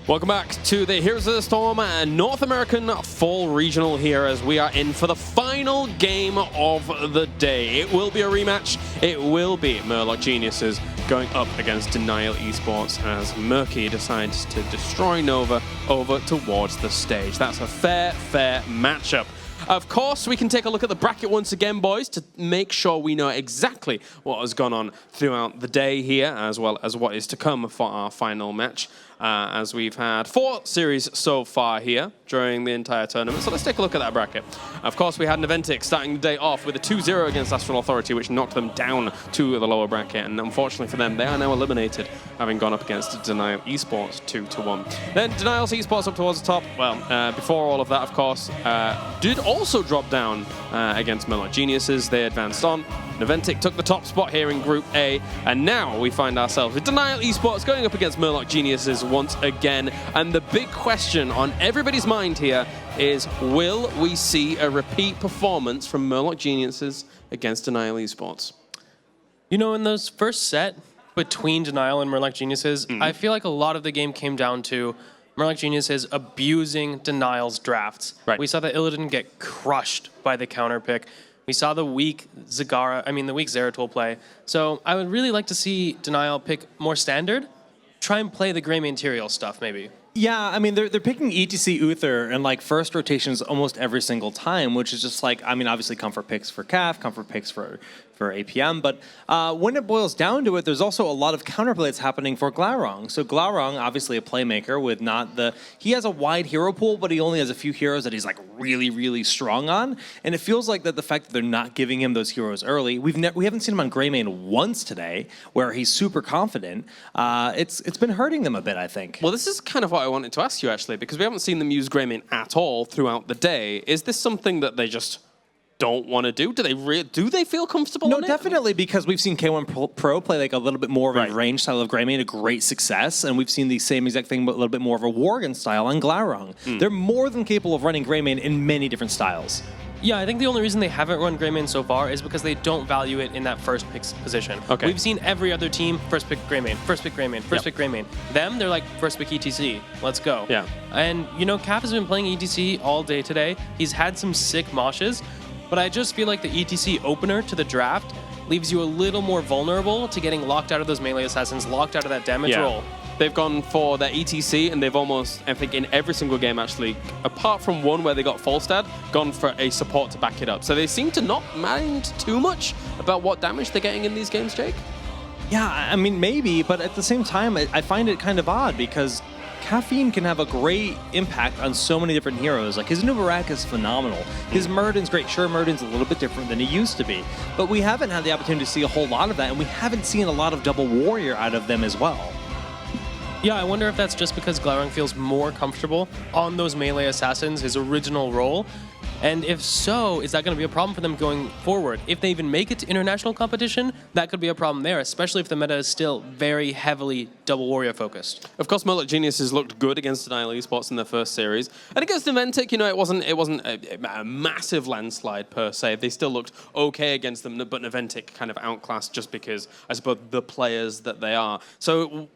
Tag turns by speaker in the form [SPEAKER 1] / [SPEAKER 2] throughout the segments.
[SPEAKER 1] Welcome back to the Heroes of the Storm North American Fall Regional here as we are in for the final game of the day. It will be a rematch. It will be Murloc Geniuses going up against Denial eSports as Murky decides to destroy Nova over towards the stage. That's a fair matchup. Of course, we can take a look at the bracket once again, boys, to make sure we know exactly what has gone on throughout the day here, as well as what is to come for our final match. As we've had 4 series so far here during the entire tournament. So let's take a look at that bracket. Of course, we had Naventic starting the day off with a 2-0 against Astral Authority, which knocked them down to the lower bracket. And unfortunately for them, they are now eliminated, having gone up against Denial eSports 2-1. Then Denial's eSports up towards the top. Well, before all of that, of course, did also drop down against Murloc Geniuses. They advanced on. Naventic took the top spot here in Group A, and now we find ourselves with Denial eSports going up against Murloc Geniuses once again. And the big question on everybody's mind here is, will we see a repeat performance from Murloc Geniuses against Denial eSports?
[SPEAKER 2] You know, in those first set between Denial and Murloc Geniuses, I feel like a lot of the game came down to Murloc Geniuses abusing Denial's drafts.
[SPEAKER 1] Right.
[SPEAKER 2] We saw that Illidan get crushed by the counter pick. We saw the weak Zeratul play. So I would really like to see Denial pick more standard, try and play the gray material stuff maybe.
[SPEAKER 3] Yeah, I mean, they're picking ETC Uther and like first rotations almost every single time, which is just like, I mean, obviously comfort picks for CAF, comfort picks for APM, but when it boils down to it, there's also a lot of counterplay that's happening for Glaurung. So Glaurung, obviously a playmaker with he has a wide hero pool, but he only has a few heroes that he's like really strong on, and it feels like that the fact that they're not giving him those heroes early, we haven't seen him on Greymane once today, where he's super confident. It's been hurting them a bit, I think.
[SPEAKER 1] Well, this is kind of what I wanted to ask you, actually, because we haven't seen them use Greymane at all throughout the day. Is this something that they just don't want to do? Do they feel comfortable
[SPEAKER 3] No,
[SPEAKER 1] in it?
[SPEAKER 3] definitely, because we've seen K1 Pro play like a little bit more of a range style of Greymane, a great success, and we've seen the same exact thing, but a little bit more of a Worgen style on Glaurung. They're more than capable of running Greymane in many different styles.
[SPEAKER 2] Yeah, I think the only reason they haven't run Greymane so far is because they don't value it in that first pick position.
[SPEAKER 1] Okay.
[SPEAKER 2] We've seen every other team first pick Greymane, first pick Greymane, first pick Greymane. Them, they're like first pick ETC. Let's go.
[SPEAKER 1] Yeah.
[SPEAKER 2] And you know, CAF has been playing ETC all day today. He's had some sick moshes, but I just feel like the ETC opener to the draft leaves you a little more vulnerable to getting locked out of those melee assassins, locked out of that damage roll.
[SPEAKER 1] They've gone for their ETC, and they've almost, I think, in every single game, actually, apart from one where they got Falstad, gone for a support to back it up. So they seem to not mind too much about what damage they're getting in these games, Jake?
[SPEAKER 3] Yeah, I mean, maybe, but at the same time, I find it kind of odd because Caffeine can have a great impact on so many different heroes. Like, his Nubarak is phenomenal. His Muradin's great. Sure, Muradin's a little bit different than he used to be, but we haven't had the opportunity to see a whole lot of that, and we haven't seen a lot of double warrior out of them as well.
[SPEAKER 2] Yeah, I wonder if that's just because Glaurung feels more comfortable on those melee assassins, his original role. And if so, is that going to be a problem for them going forward? If they even make it to international competition, that could be a problem there, especially if the meta is still very heavily double warrior focused.
[SPEAKER 1] Of course, Murloc Geniuses looked good against Denial eSports in their first series. And against Naventic, you know, it wasn't a massive landslide per se. They still looked okay against them, but Naventic kind of outclassed just because, I suppose, the players that they are. So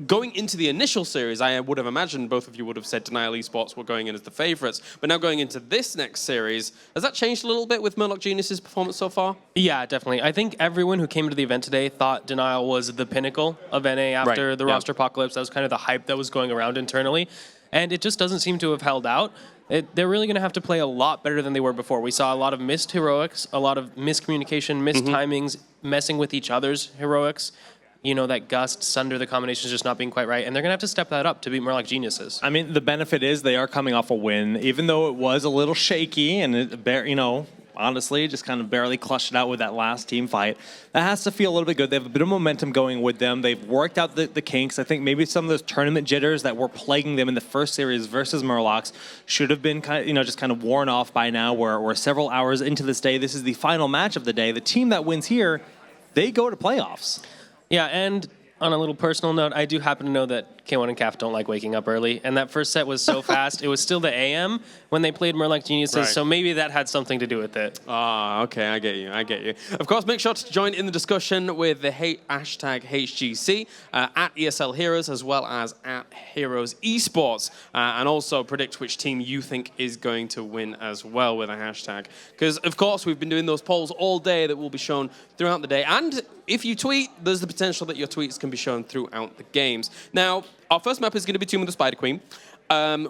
[SPEAKER 1] going into the initial series, I would have imagined both of you would have said Denial eSports were going in as the favorites. But now going into this next series, has that changed a little bit with Murloc Genius' performance so far?
[SPEAKER 2] Yeah, definitely. I think everyone who came to the event today thought Denial was the pinnacle of NA after the roster apocalypse. That was kind of the hype that was going around internally. And it just doesn't seem to have held out. They're really going to have to play a lot better than they were before. We saw a lot of missed heroics, a lot of miscommunication, missed timings, messing with each other's heroics. You know, that Gust, Sunder, the combinations just not being quite right. And they're going to have to step that up to beat Murloc Geniuses.
[SPEAKER 3] I mean, the benefit is they are coming off a win, even though it was a little shaky and honestly, just kind of barely clutched it out with that last team fight. That has to feel a little bit good. They have a bit of momentum going with them. They've worked out the kinks. I think maybe some of those tournament jitters that were plaguing them in the first series versus Murlocs should have been just kind of worn off by now. We're several hours into this day. This is the final match of the day. The team that wins here, they go to playoffs.
[SPEAKER 2] Yeah, and on a little personal note, I do happen to know that K1 and CAF don't like waking up early, and that first set was so fast. It was still the AM when they played Murloc Geniuses,
[SPEAKER 1] Right.
[SPEAKER 2] so maybe that had something to do with it.
[SPEAKER 1] Ah, okay, I get you. Of course, make sure to join in the discussion with the hashtag HGC at ESL Heroes as well as at Heroes Esports, and also predict which team you think is going to win as well with a hashtag. Because, of course, we've been doing those polls all day that will be shown throughout the day, and if you tweet, there's the potential that your tweets can be shown throughout the games. Now, our first map is going to be Tomb of the Spider Queen.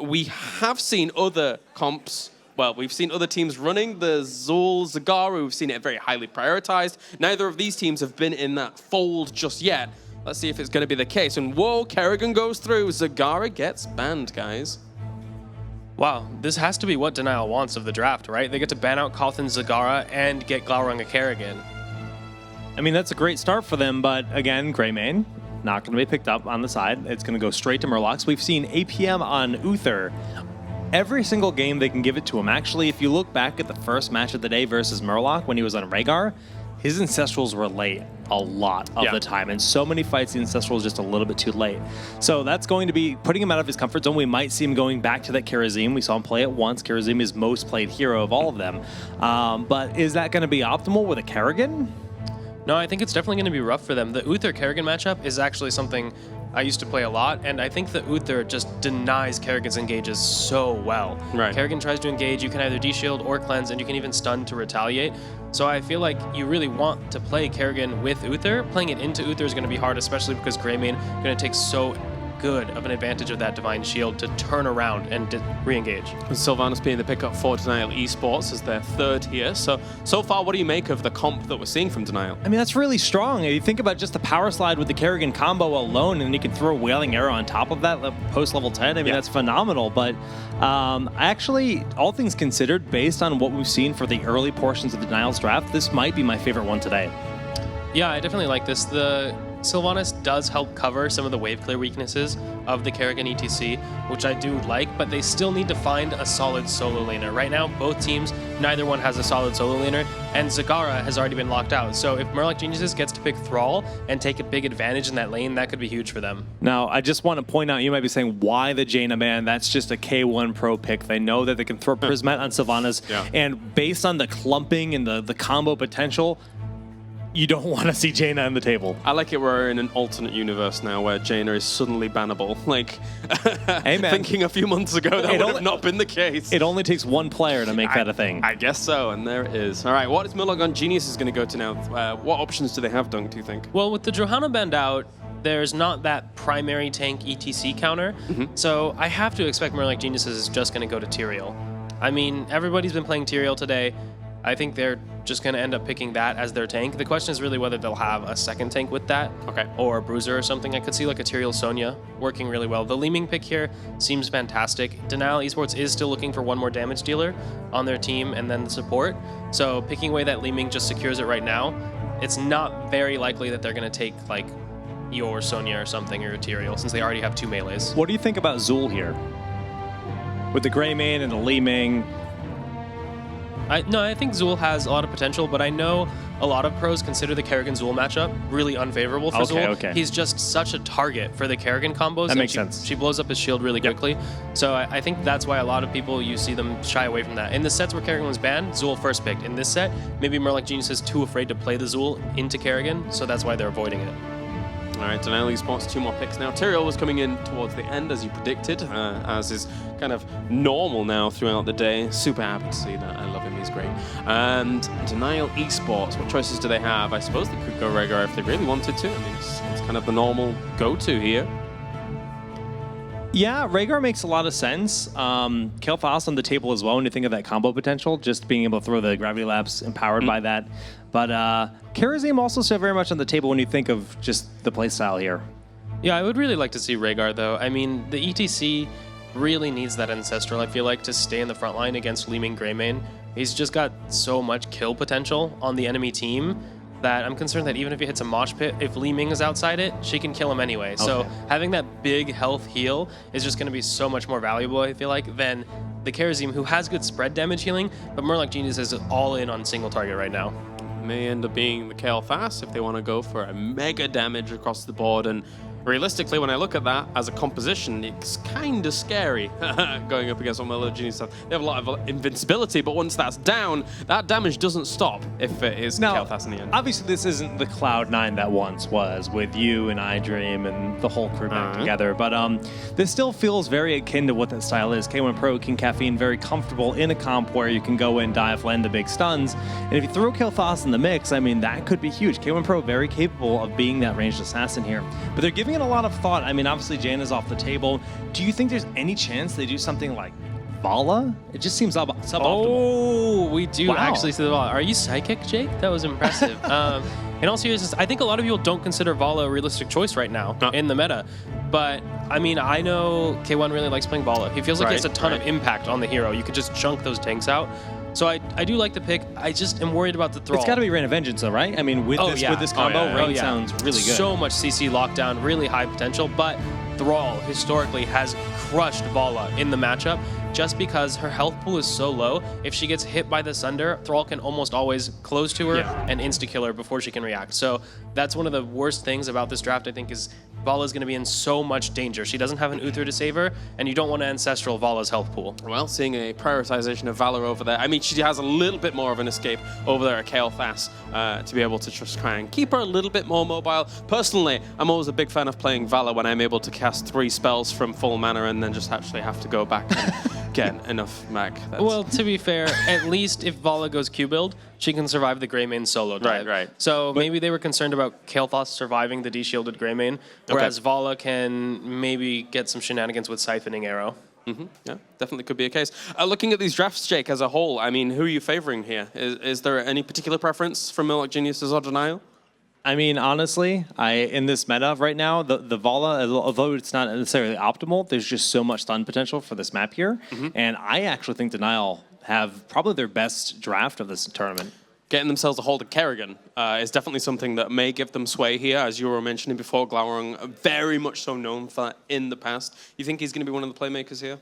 [SPEAKER 1] We have seen other comps. Well, we've seen other teams running the Zul, Zagara. We've seen it very highly prioritized. Neither of these teams have been in that fold just yet. Let's see if it's going to be the case. And whoa, Kerrigan goes through. Zagara gets banned, guys.
[SPEAKER 2] Wow, this has to be what Denial wants of the draft, right? They get to ban out Cawthon, Zagara, and get Glaurung Kerrigan.
[SPEAKER 3] I mean, that's a great start for them, but again, Greymane, not going to be picked up on the side. It's going to go straight to Murlocs. We've seen APM on Uther. Every single game they can give it to him. Actually, if you look back at the first match of the day versus Murloc when he was on Rhaegar, his Ancestrals were late a lot of the time. And so many fights, the Ancestral was just a little bit too late. So that's going to be putting him out of his comfort zone. We might see him going back to that Kharazim. We saw him play it once. Kharazim is most played hero of all of them. But is that going to be optimal with a Kerrigan?
[SPEAKER 2] No, I think it's definitely going to be rough for them. The Uther-Kerrigan matchup is actually something I used to play a lot, and I think the Uther just denies Kerrigan's engages so well.
[SPEAKER 1] Right.
[SPEAKER 2] Kerrigan tries to engage, you can either de-shield or cleanse, and you can even stun to retaliate. So I feel like you really want to play Kerrigan with Uther. Playing it into Uther is going to be hard, especially because Greymane is going to take so good of an advantage of that Divine Shield to turn around and re-engage.
[SPEAKER 1] Sylvanas being the pickup for Denial Esports as their third here. So far, what do you make of the comp that we're seeing from Denial?
[SPEAKER 3] I mean, that's really strong. If you think about just the power slide with the Kerrigan combo alone, and you can throw a Wailing Arrow on top of that post level 10, I mean, that's phenomenal. But actually, all things considered, based on what we've seen for the early portions of the Denial's draft, this might be my favorite one today.
[SPEAKER 2] Yeah, I definitely like this. The Sylvanas does help cover some of the wave clear weaknesses of the Kerrigan ETC, which I do like, but they still need to find a solid solo laner. Right now, both teams, neither one has a solid solo laner, and Zagara has already been locked out. So if Murloc Geniuses gets to pick Thrall and take a big advantage in that lane, that could be huge for them.
[SPEAKER 3] Now, I just want to point out, you might be saying, why the Jaina ban? That's just a K1 Pro pick. They know that they can throw Prismet on Sylvanas, and based on the clumping and the combo potential, you don't want to see Jaina on the table.
[SPEAKER 1] I like it we're in an alternate universe now where Jaina is suddenly bannable. Like,
[SPEAKER 3] hey man,
[SPEAKER 1] thinking a few months ago that would have not been the case.
[SPEAKER 3] It only takes one player to make that a thing.
[SPEAKER 1] I guess so, and there it is. All right, what is Murloc Genius is going to go to now? What options do they have, Dunk, do you think?
[SPEAKER 2] Well, with the Johanna banned out, there's not that primary tank ETC counter, so I have to expect Murloc Geniuses is just going to go to Tyrael. I mean, everybody's been playing Tyrael today. I think they're just going to end up picking that as their tank. The question is really whether they'll have a second tank with that, or a Bruiser or something. I could see like a Tyrael Sonya working really well. The Li Ming pick here seems fantastic. Denial Esports is still looking for one more damage dealer on their team and then the support. So picking away that Li Ming just secures it right now. It's not very likely that they're going to take like your Sonya or something or a Tyrael, since they already have two melees.
[SPEAKER 3] What do you think about Zul here? With the Greymane and the Li Ming?
[SPEAKER 2] I think Zul has a lot of potential, but I know a lot of pros consider the Kerrigan-Zul matchup really unfavorable for Zul.
[SPEAKER 3] Okay.
[SPEAKER 2] He's just such a target for the Kerrigan combos.
[SPEAKER 3] That makes sense.
[SPEAKER 2] She blows up his shield really quickly. So I think that's why a lot of people, you see them shy away from that. In the sets where Kerrigan was banned, Zul first picked. In this set, maybe Murloc Genius is too afraid to play the Zul into Kerrigan, so that's why they're avoiding it.
[SPEAKER 1] All right, Denial Esports, two more picks now. Tyrael was coming in towards the end, as you predicted, as is kind of normal now throughout the day. Super happy to see that. I love him, he's great. And Denial Esports, what choices do they have? I suppose they could go Rhaegar if they really wanted to. I mean, it's kind of the normal go-to here.
[SPEAKER 3] Yeah, Rhaegar makes a lot of sense. Kael'thas on the table as well when you think of that combo potential, just being able to throw the Gravity Lapse empowered by that. But Kharazim also still very much on the table when you think of just the playstyle here.
[SPEAKER 2] Yeah, I would really like to see Rhaegar, though. I mean, the ETC really needs that Ancestral, I feel like, to stay in the front line against Li Ming Greymane. He's just got so much kill potential on the enemy team that I'm concerned that even if he hits a mosh pit, if Li Ming is outside it, she can kill him anyway. Okay. So having that big health heal is just going to be so much more valuable, I feel like, than the Kharazim, who has good spread damage healing, but Murloc Genius is all in on single target right now.
[SPEAKER 1] May end up being the Kael'thas if they want to go for a mega damage across the board, and realistically, when I look at that as a composition, it's kind of scary going up against what Murloc Genius have. They have a lot of invincibility, but once that's down, that damage doesn't stop if it is Kael'thas in the end.
[SPEAKER 3] Obviously, this isn't the Cloud9 that once was, with you and iDream and the whole crew back together, but this still feels very akin to what that style is. K1 Pro, King Caffeine, very comfortable in a comp where you can go in, dive, land the big stuns, and if you throw Kael'thas in the mix, I mean, that could be huge. K1 Pro very capable of being that ranged assassin here, but they're giving it a lot of thought. I mean, obviously, Jaina's off the table. Do you think there's any chance they do something like Vala? It just seems suboptimal.
[SPEAKER 2] Oh, we do actually see the Vala. Are you psychic, Jake? That was impressive. In all seriousness, I think a lot of people don't consider Vala a realistic choice right now in the meta. But, I mean, I know K1 really likes playing Vala. He feels like he has a ton of impact on the hero. You could just chunk those tanks out. So I do like the pick. I just am worried about the Thrall.
[SPEAKER 3] It's got to be Rain of Vengeance, though, right? I mean, with this combo, Rain sounds really good.
[SPEAKER 2] So much CC lockdown, really high potential, but Thrall historically has crushed Vala in the matchup just because her health pool is so low. If she gets hit by the Sunder, Thrall can almost always close to her and insta-kill her before she can react. So that's one of the worst things about this draft, I think, is Vala's going to be in so much danger. She doesn't have an Uther to save her, and you don't want to Ancestral Vala's health pool.
[SPEAKER 1] Well, seeing a prioritization of Valor over there. I mean, she has a little bit more of an escape over there at Kael'thas to be able to just try and keep her a little bit more mobile. Personally, I'm always a big fan of playing Valor when I'm able to cast 3 spells from full mana and then just actually have to go back and get enough mag.
[SPEAKER 2] Well, to be fair, at least if Vala goes Q build, she can survive the Greymane solo dive.
[SPEAKER 1] Right.
[SPEAKER 2] So maybe they were concerned about Kael'thas surviving the de-shielded Greymane, whereas Vala can maybe get some shenanigans with Siphoning Arrow.
[SPEAKER 1] Yeah, definitely could be a case. Looking at these drafts, Jake, as a whole, I mean, who are you favoring here? Is there any particular preference from Murloc Geniuses or Denial?
[SPEAKER 3] I mean, honestly, in this meta right now, the Vala, although it's not necessarily optimal, there's just so much stun potential for this map here. And I actually think Denial have probably their best draft of this tournament.
[SPEAKER 1] Getting themselves a hold of Kerrigan is definitely something that may give them sway here. As you were mentioning before, Glaurung, very much so known for that in the past. You think he's going to be one of the playmakers here?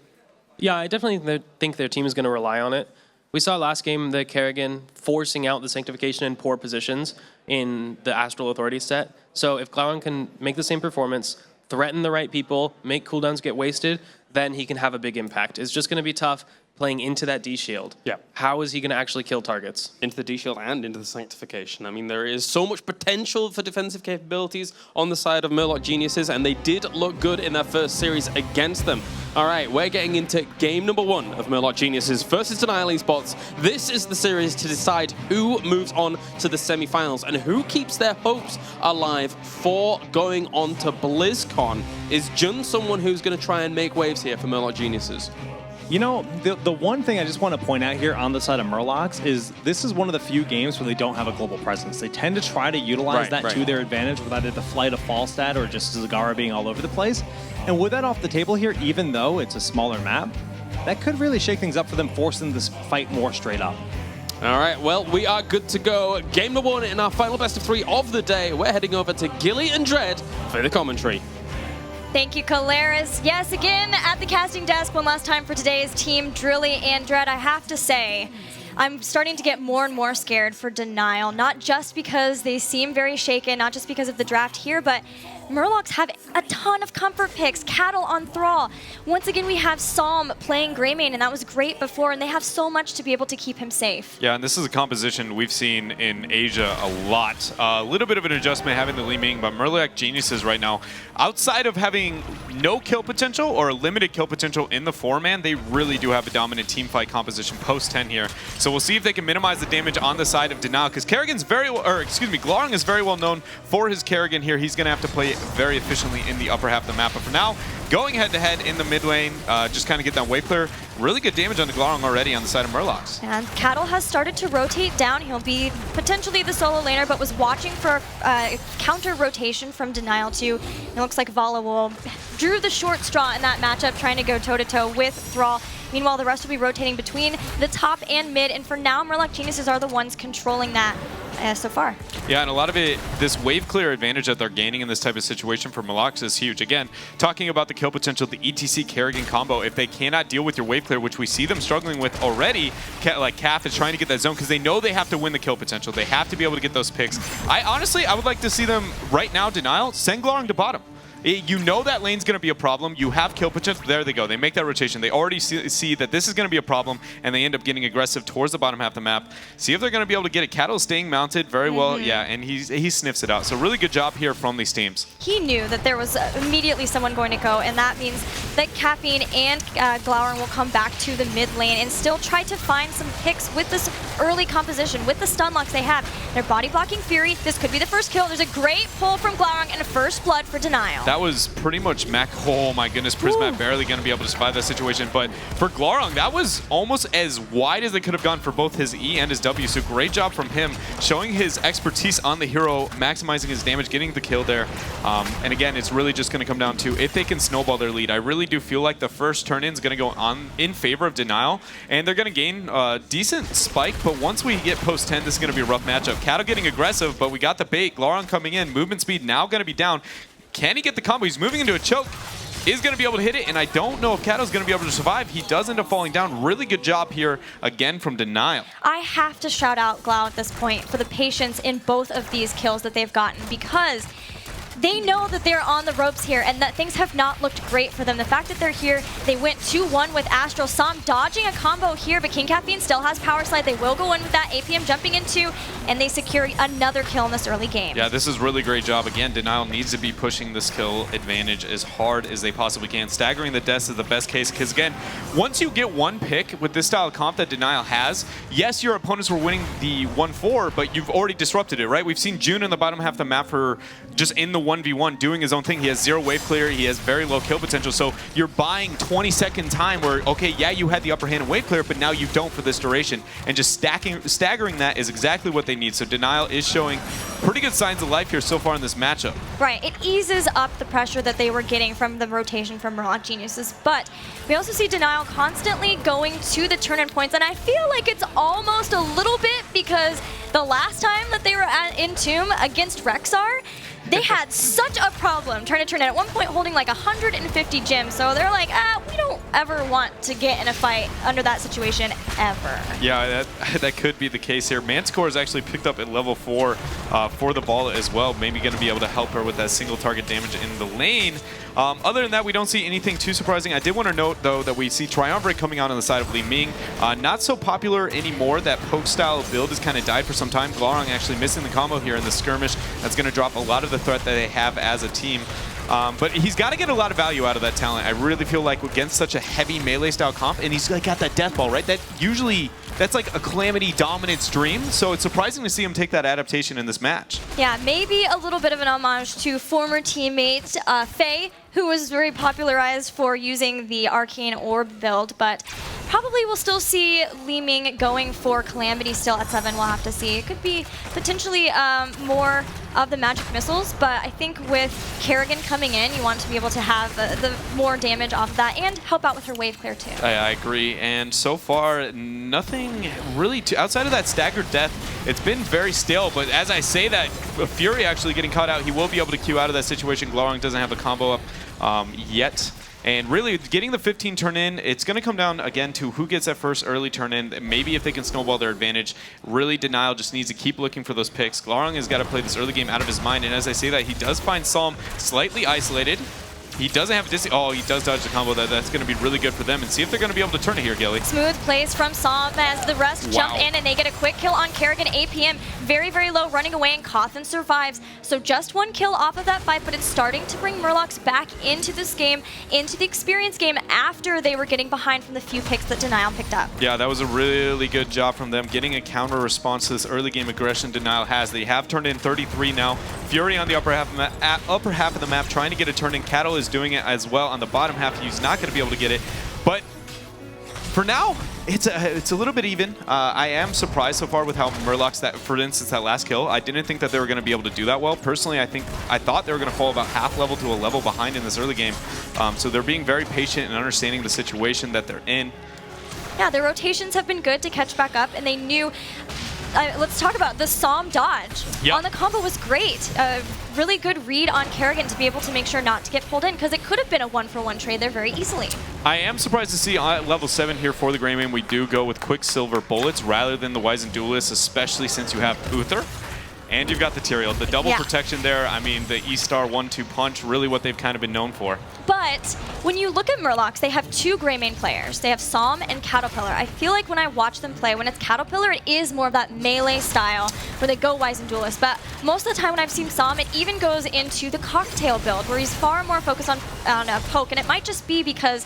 [SPEAKER 2] Yeah, I definitely think their team is going to rely on it. We saw last game the Kerrigan forcing out the Sanctification in poor positions in the Astral Authority set. So if Glaurung can make the same performance, threaten the right people, make cooldowns get wasted, then he can have a big impact. It's just going to be tough playing into that D-Shield.
[SPEAKER 1] Yeah.
[SPEAKER 2] How is he going to actually kill targets?
[SPEAKER 1] Into the D-Shield and into the Sanctification. I mean, there is so much potential for defensive capabilities on the side of Murloc Geniuses, and they did look good in their first series against them. All right, we're getting into game number 1 of Murloc Geniuses versus Denial eSports. This is the series to decide who moves on to the semifinals and who keeps their hopes alive for going on to BlizzCon. Is Jun someone who's going to try and make waves here for Murloc Geniuses?
[SPEAKER 3] You know, the one thing I just want to point out here on the side of Murlocs is this is one of the few games where they don't have a global presence. They tend to try to utilize that to their advantage with either the Flight of Fall stat or just Zagara being all over the place. And with that off the table here, even though it's a smaller map, that could really shake things up for them, forcing this fight more straight up.
[SPEAKER 1] All right, well, we are good to go. Game number 1 in our final best of 3 of the day. We're heading over to Gilly and Dread for the commentary.
[SPEAKER 4] Thank you, Kalaris. Yes, again at the casting desk one last time for today's team, Drilly and Dread. I have to say, I'm starting to get more and more scared for Denial, not just because they seem very shaken, not just because of the draft here, but Murlocs have a ton of comfort picks, Cattle on Thrall. Once again, we have Psalm playing Greymane, and that was great before, and they have so much to be able to keep him safe.
[SPEAKER 5] Yeah, and this is a composition we've seen in Asia a lot. A little bit of an adjustment having the Li Ming, but Murloc Geniuses right now, outside of having no kill potential or a limited kill potential in the 4-man, they really do have a dominant team fight composition post-10 here. So we'll see if they can minimize the damage on the side of Denial, because Kerrigan's Glaurung is very well known for his Kerrigan here. He's going to have to play very efficiently in the upper half of the map. But for now, going head-to-head in the mid lane, just kind of get that wave clear. Really good damage on the Glaurung already on the side of Murlocs.
[SPEAKER 4] And Cattle has started to rotate down. He'll be potentially the solo laner, but was watching for counter rotation from Denial too. It looks like Vala drew the short straw in that matchup, trying to go toe-to-toe with Thrall. Meanwhile, the rest will be rotating between the top and mid, and for now, Murloc Geniuses are the ones controlling that so far.
[SPEAKER 5] Yeah, and a lot of it, this wave clear advantage that they're gaining in this type of situation for Murlocs is huge. Again, talking about the kill potential, the ETC Kerrigan combo, if they cannot deal with your wave clear, which we see them struggling with already, like Calf is trying to get that zone because they know they have to win the kill potential. They have to be able to get those picks. I would like to see them right now, Denial, send Glaurung to bottom. You know that lane's going to be a problem. You have kill potential. There they go. They make that rotation. They already see that this is going to be a problem, and they end up getting aggressive towards the bottom half of the map. See if they're going to be able to get it. Cattle staying mounted very well. Yeah, and he sniffs it out. So really good job here from these teams.
[SPEAKER 4] He knew that there was immediately someone going to go, and that means that Caffeine and Glowering will come back to the mid lane and still try to find some picks with this early composition, with the stun locks they have. They're body blocking Fury. This could be the first kill. There's a great pull from Glowering and a first blood for Denial.
[SPEAKER 5] That was pretty much Mac. Oh my goodness, Prismat barely going to be able to survive that situation. But for Glowering, that was almost as wide as they could have gone for both his E and his W. So great job from him, showing his expertise on the hero, maximizing his damage, getting the kill there. And again, it's really just going to come down to if they can snowball their lead. I really do feel like the first turn-in is going to go on in favor of Denial, and they're going to gain a decent spike. But once we get post 10, this is going to be a rough matchup. Cattle getting aggressive, but we got the bait. Glowering coming in, movement speed now going to be down. Can he get the combo? He's moving into a choke. Is going to be able to hit it, and I don't know if Kato's going to be able to survive. He does end up falling down. Really good job here again from Denial.
[SPEAKER 4] I have to shout out Glow at this point for the patience in both of these kills that they've gotten, because they know that they're on the ropes here and that things have not looked great for them. The fact that they're here, they went 2-1 with Astral. Som dodging a combo here, but King Caffeine still has Power Slide. They will go in with that. APM jumping in too, and they secure another kill in this early game.
[SPEAKER 5] Yeah, this is really great job. Again, Denial needs to be pushing this kill advantage as hard as they possibly can. Staggering the deaths is the best case, because again, once you get one pick with this style of comp that Denial has, yes, your opponents were winning the 1-4, but you've already disrupted it, right? We've seen June in the bottom half of the map for just in the 1v1 doing his own thing. He has 0 wave clear. He has very low kill potential. So you're buying 20-second time where, okay, yeah, you had the upper hand in wave clear, but now you don't for this duration. And just staggering that is exactly what they need. So Denial is showing pretty good signs of life here so far in this matchup.
[SPEAKER 4] Right. It eases up the pressure that they were getting from the rotation from Murloc Geniuses. But we also see Denial constantly going to the turn-in points. And I feel like it's almost a little bit because the last time that they were in Tomb against Rexar, they had such a problem trying to turn it. At one point holding like 150 gems. So they're like, we don't ever want to get in a fight under that situation ever.
[SPEAKER 5] Yeah, that could be the case here. Manticore is actually picked up at level 4 for the ball as well. Maybe going to be able to help her with that single target damage in the lane. Other than that, we don't see anything too surprising. I did want to note, though, that we see Triumvirate coming out on the side of Li Ming. Not so popular anymore. That poke-style build has kind of died for some time. Glowering actually missing the combo here in the skirmish. That's going to drop a lot of the threat that they have as a team. But he's got to get a lot of value out of that talent. I really feel like against such a heavy melee-style comp, and he's got that death ball, right? That's like a Calamity dominance dream, so it's surprising to see him take that adaptation in this match.
[SPEAKER 4] Yeah, maybe a little bit of an homage to former teammate Faye, who was very popularized for using the Arcane Orb build, but probably we'll still see Li Ming going for Calamity still at 7. We'll have to see. It could be potentially more of the magic missiles, but I think with Kerrigan coming in, you want to be able to have the more damage off of that and help out with her wave clear too.
[SPEAKER 5] I agree, and so far, nothing really outside of that staggered death. It's been very still, but as I say that, Fury actually getting caught out, he will be able to queue out of that situation. Glowering doesn't have the combo up yet. And really, getting the 15 turn-in, it's going to come down, again, to who gets that first early turn-in. Maybe if they can snowball their advantage. Really, Denial just needs to keep looking for those picks. Glowering has got to play this early game out of his mind. And as I say that, he does find Psalm slightly isolated. He doesn't have a Oh, he does dodge the combo. That's going to be really good for them. And see if they're going to be able to turn it here, Gilly.
[SPEAKER 4] Smooth plays from Psalm as the rest jump in and they get a quick kill on Kerrigan. APM very, very low, running away, and Cawthon survives. So just one kill off of that fight, but it's starting to bring Murlocs back into this game, into the experience game after they were getting behind from the few picks that Denial picked up.
[SPEAKER 5] Yeah, that was a really good job from them, getting a counter response to this early game aggression Denial has. They have turned in 33 now. Fury on the upper half of the map trying to get a turn in. Cattle is doing it as well on the bottom half. He's not going to be able to get it, but for now, it's a little bit even. I am surprised so far with how Murloc's, for instance, that last kill. I didn't think that they were going to be able to do that well. Personally, I thought they were going to fall about half level to a level behind in this early game. So they're being very patient and understanding the situation that they're in.
[SPEAKER 4] Yeah, their rotations have been good to catch back up, and they knew. Let's talk about the Psalm dodge.
[SPEAKER 5] Yep.
[SPEAKER 4] On the combo was great. Really good read on Kerrigan to be able to make sure not to get pulled in, because it could have been a 1-for-1 trade there very easily.
[SPEAKER 5] I am surprised to see at level 7 here for the Greymane, we do go with Quicksilver Bullets rather than the Wizened Duelist, especially since you have Uther. And you've got the Tyrael. The double
[SPEAKER 4] Yeah.
[SPEAKER 5] protection there, I mean, the E-Star 1-2 punch, really what they've kind of been known for.
[SPEAKER 4] But when you look at Murlocs, they have two Grey main players. They have Psalm and Caterpillar. I feel like when I watch them play, when it's Caterpillar, it is more of that melee style where they go Wise and Duelist. But most of the time when I've seen Psalm, it even goes into the Cocktail build where he's far more focused on a poke. And it might just be because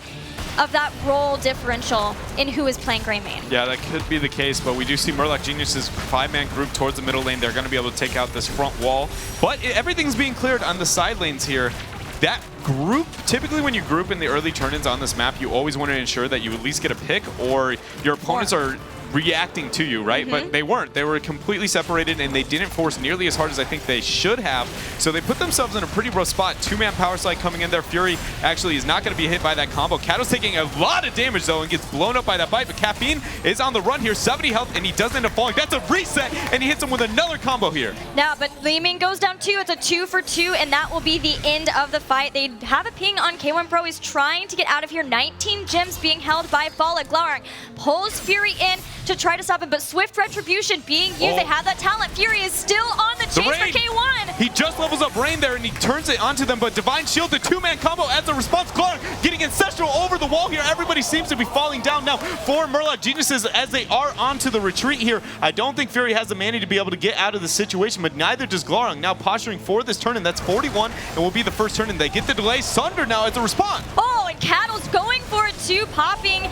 [SPEAKER 4] of that role differential in who is playing Grey main.
[SPEAKER 5] Yeah, that could be the case, but we do see Murloc Genius's 5-man group towards the middle lane. They're going to be able to take out this front wall, but everything's being cleared on the side lanes here. That group, typically when you group in the early turn-ins on this map, you always want to ensure that you at least get a pick or your opponents are reacting to you, right? But they weren't. They were completely separated, and they didn't force nearly as hard as I think they should have. So they put themselves in a pretty rough spot. 2-man power slide coming in there. Fury actually is not going to be hit by that combo. Kato's taking a lot of damage, though, and gets blown up by that bite. But Caffeine is on the run here. 70 health, and he does end up falling. That's a reset, and he hits him with another combo here.
[SPEAKER 4] Now, but Li Ming goes down 2. It's a 2 for 2, and that will be the end of the fight. They have a ping on K1 Pro. He's trying to get out of here. 19 gems being held by Bala. Glaurung pulls Fury in to try to stop him, but Swift Retribution being used. They have that talent. Fury is still on the chase for K1.
[SPEAKER 5] He just levels up Rain there, and he turns it onto them, but Divine Shield, the 2-man combo as a response. Glaurung getting Ancestral over the wall here. Everybody seems to be falling down now for Murloc Geniuses as they are onto the retreat here. I don't think Fury has the mana to be able to get out of the situation, but neither does Glaurung. Now posturing for this turn, and that's 41, and will be the first turn, and they get the delay. Sunder now as a response.
[SPEAKER 4] Oh, and Cattle's going for it too, popping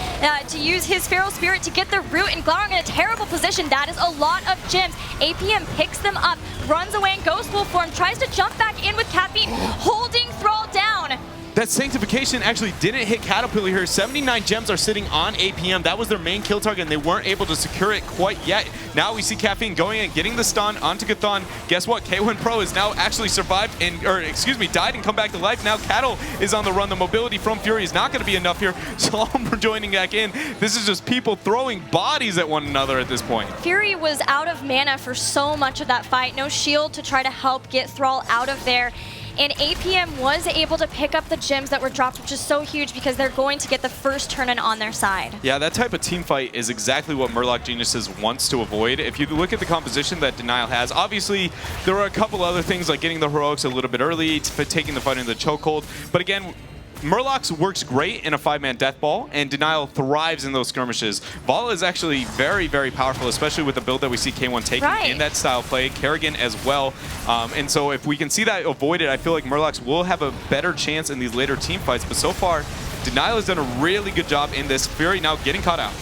[SPEAKER 4] to use his Feral Spirit to get the root, and Glaurung in a terrible position. That is a lot of gems. APM picks them up, runs away in Ghost Wolf form, tries to jump back in with Caffeine, holding Thrall down.
[SPEAKER 5] That Sanctification actually didn't hit Caterpillar here. 79 gems are sitting on APM. That was their main kill target, and they weren't able to secure it quite yet. Now we see Caffeine going and getting the stun onto Gathon. Guess what? K1 Pro has now actually survived and, died and come back to life. Now Cattle is on the run. The mobility from Fury is not going to be enough here. Solemn joining back in. This is just people throwing bodies at one another at this point.
[SPEAKER 4] Fury was out of mana for so much of that fight. No shield to try to help get Thrall out of there. And APM was able to pick up the gems that were dropped, which is so huge because they're going to get the first turn-in on their side.
[SPEAKER 5] Yeah, that type of team fight is exactly what Murloc Geniuses wants to avoid. If you look at the composition that Denial has, obviously there are a couple other things like getting the heroics a little bit early, taking the fight into the chokehold. But again, Murloc works great in a 5-man death ball, and Denial thrives in those skirmishes. Vala is actually very, very powerful, especially with the build that we see K1 taking in that style play. Kerrigan as well. And so if we can see that avoided, I feel like Murlocs will have a better chance in these later team fights. But so far, Denial has done a really good job in this. Fury now getting caught out.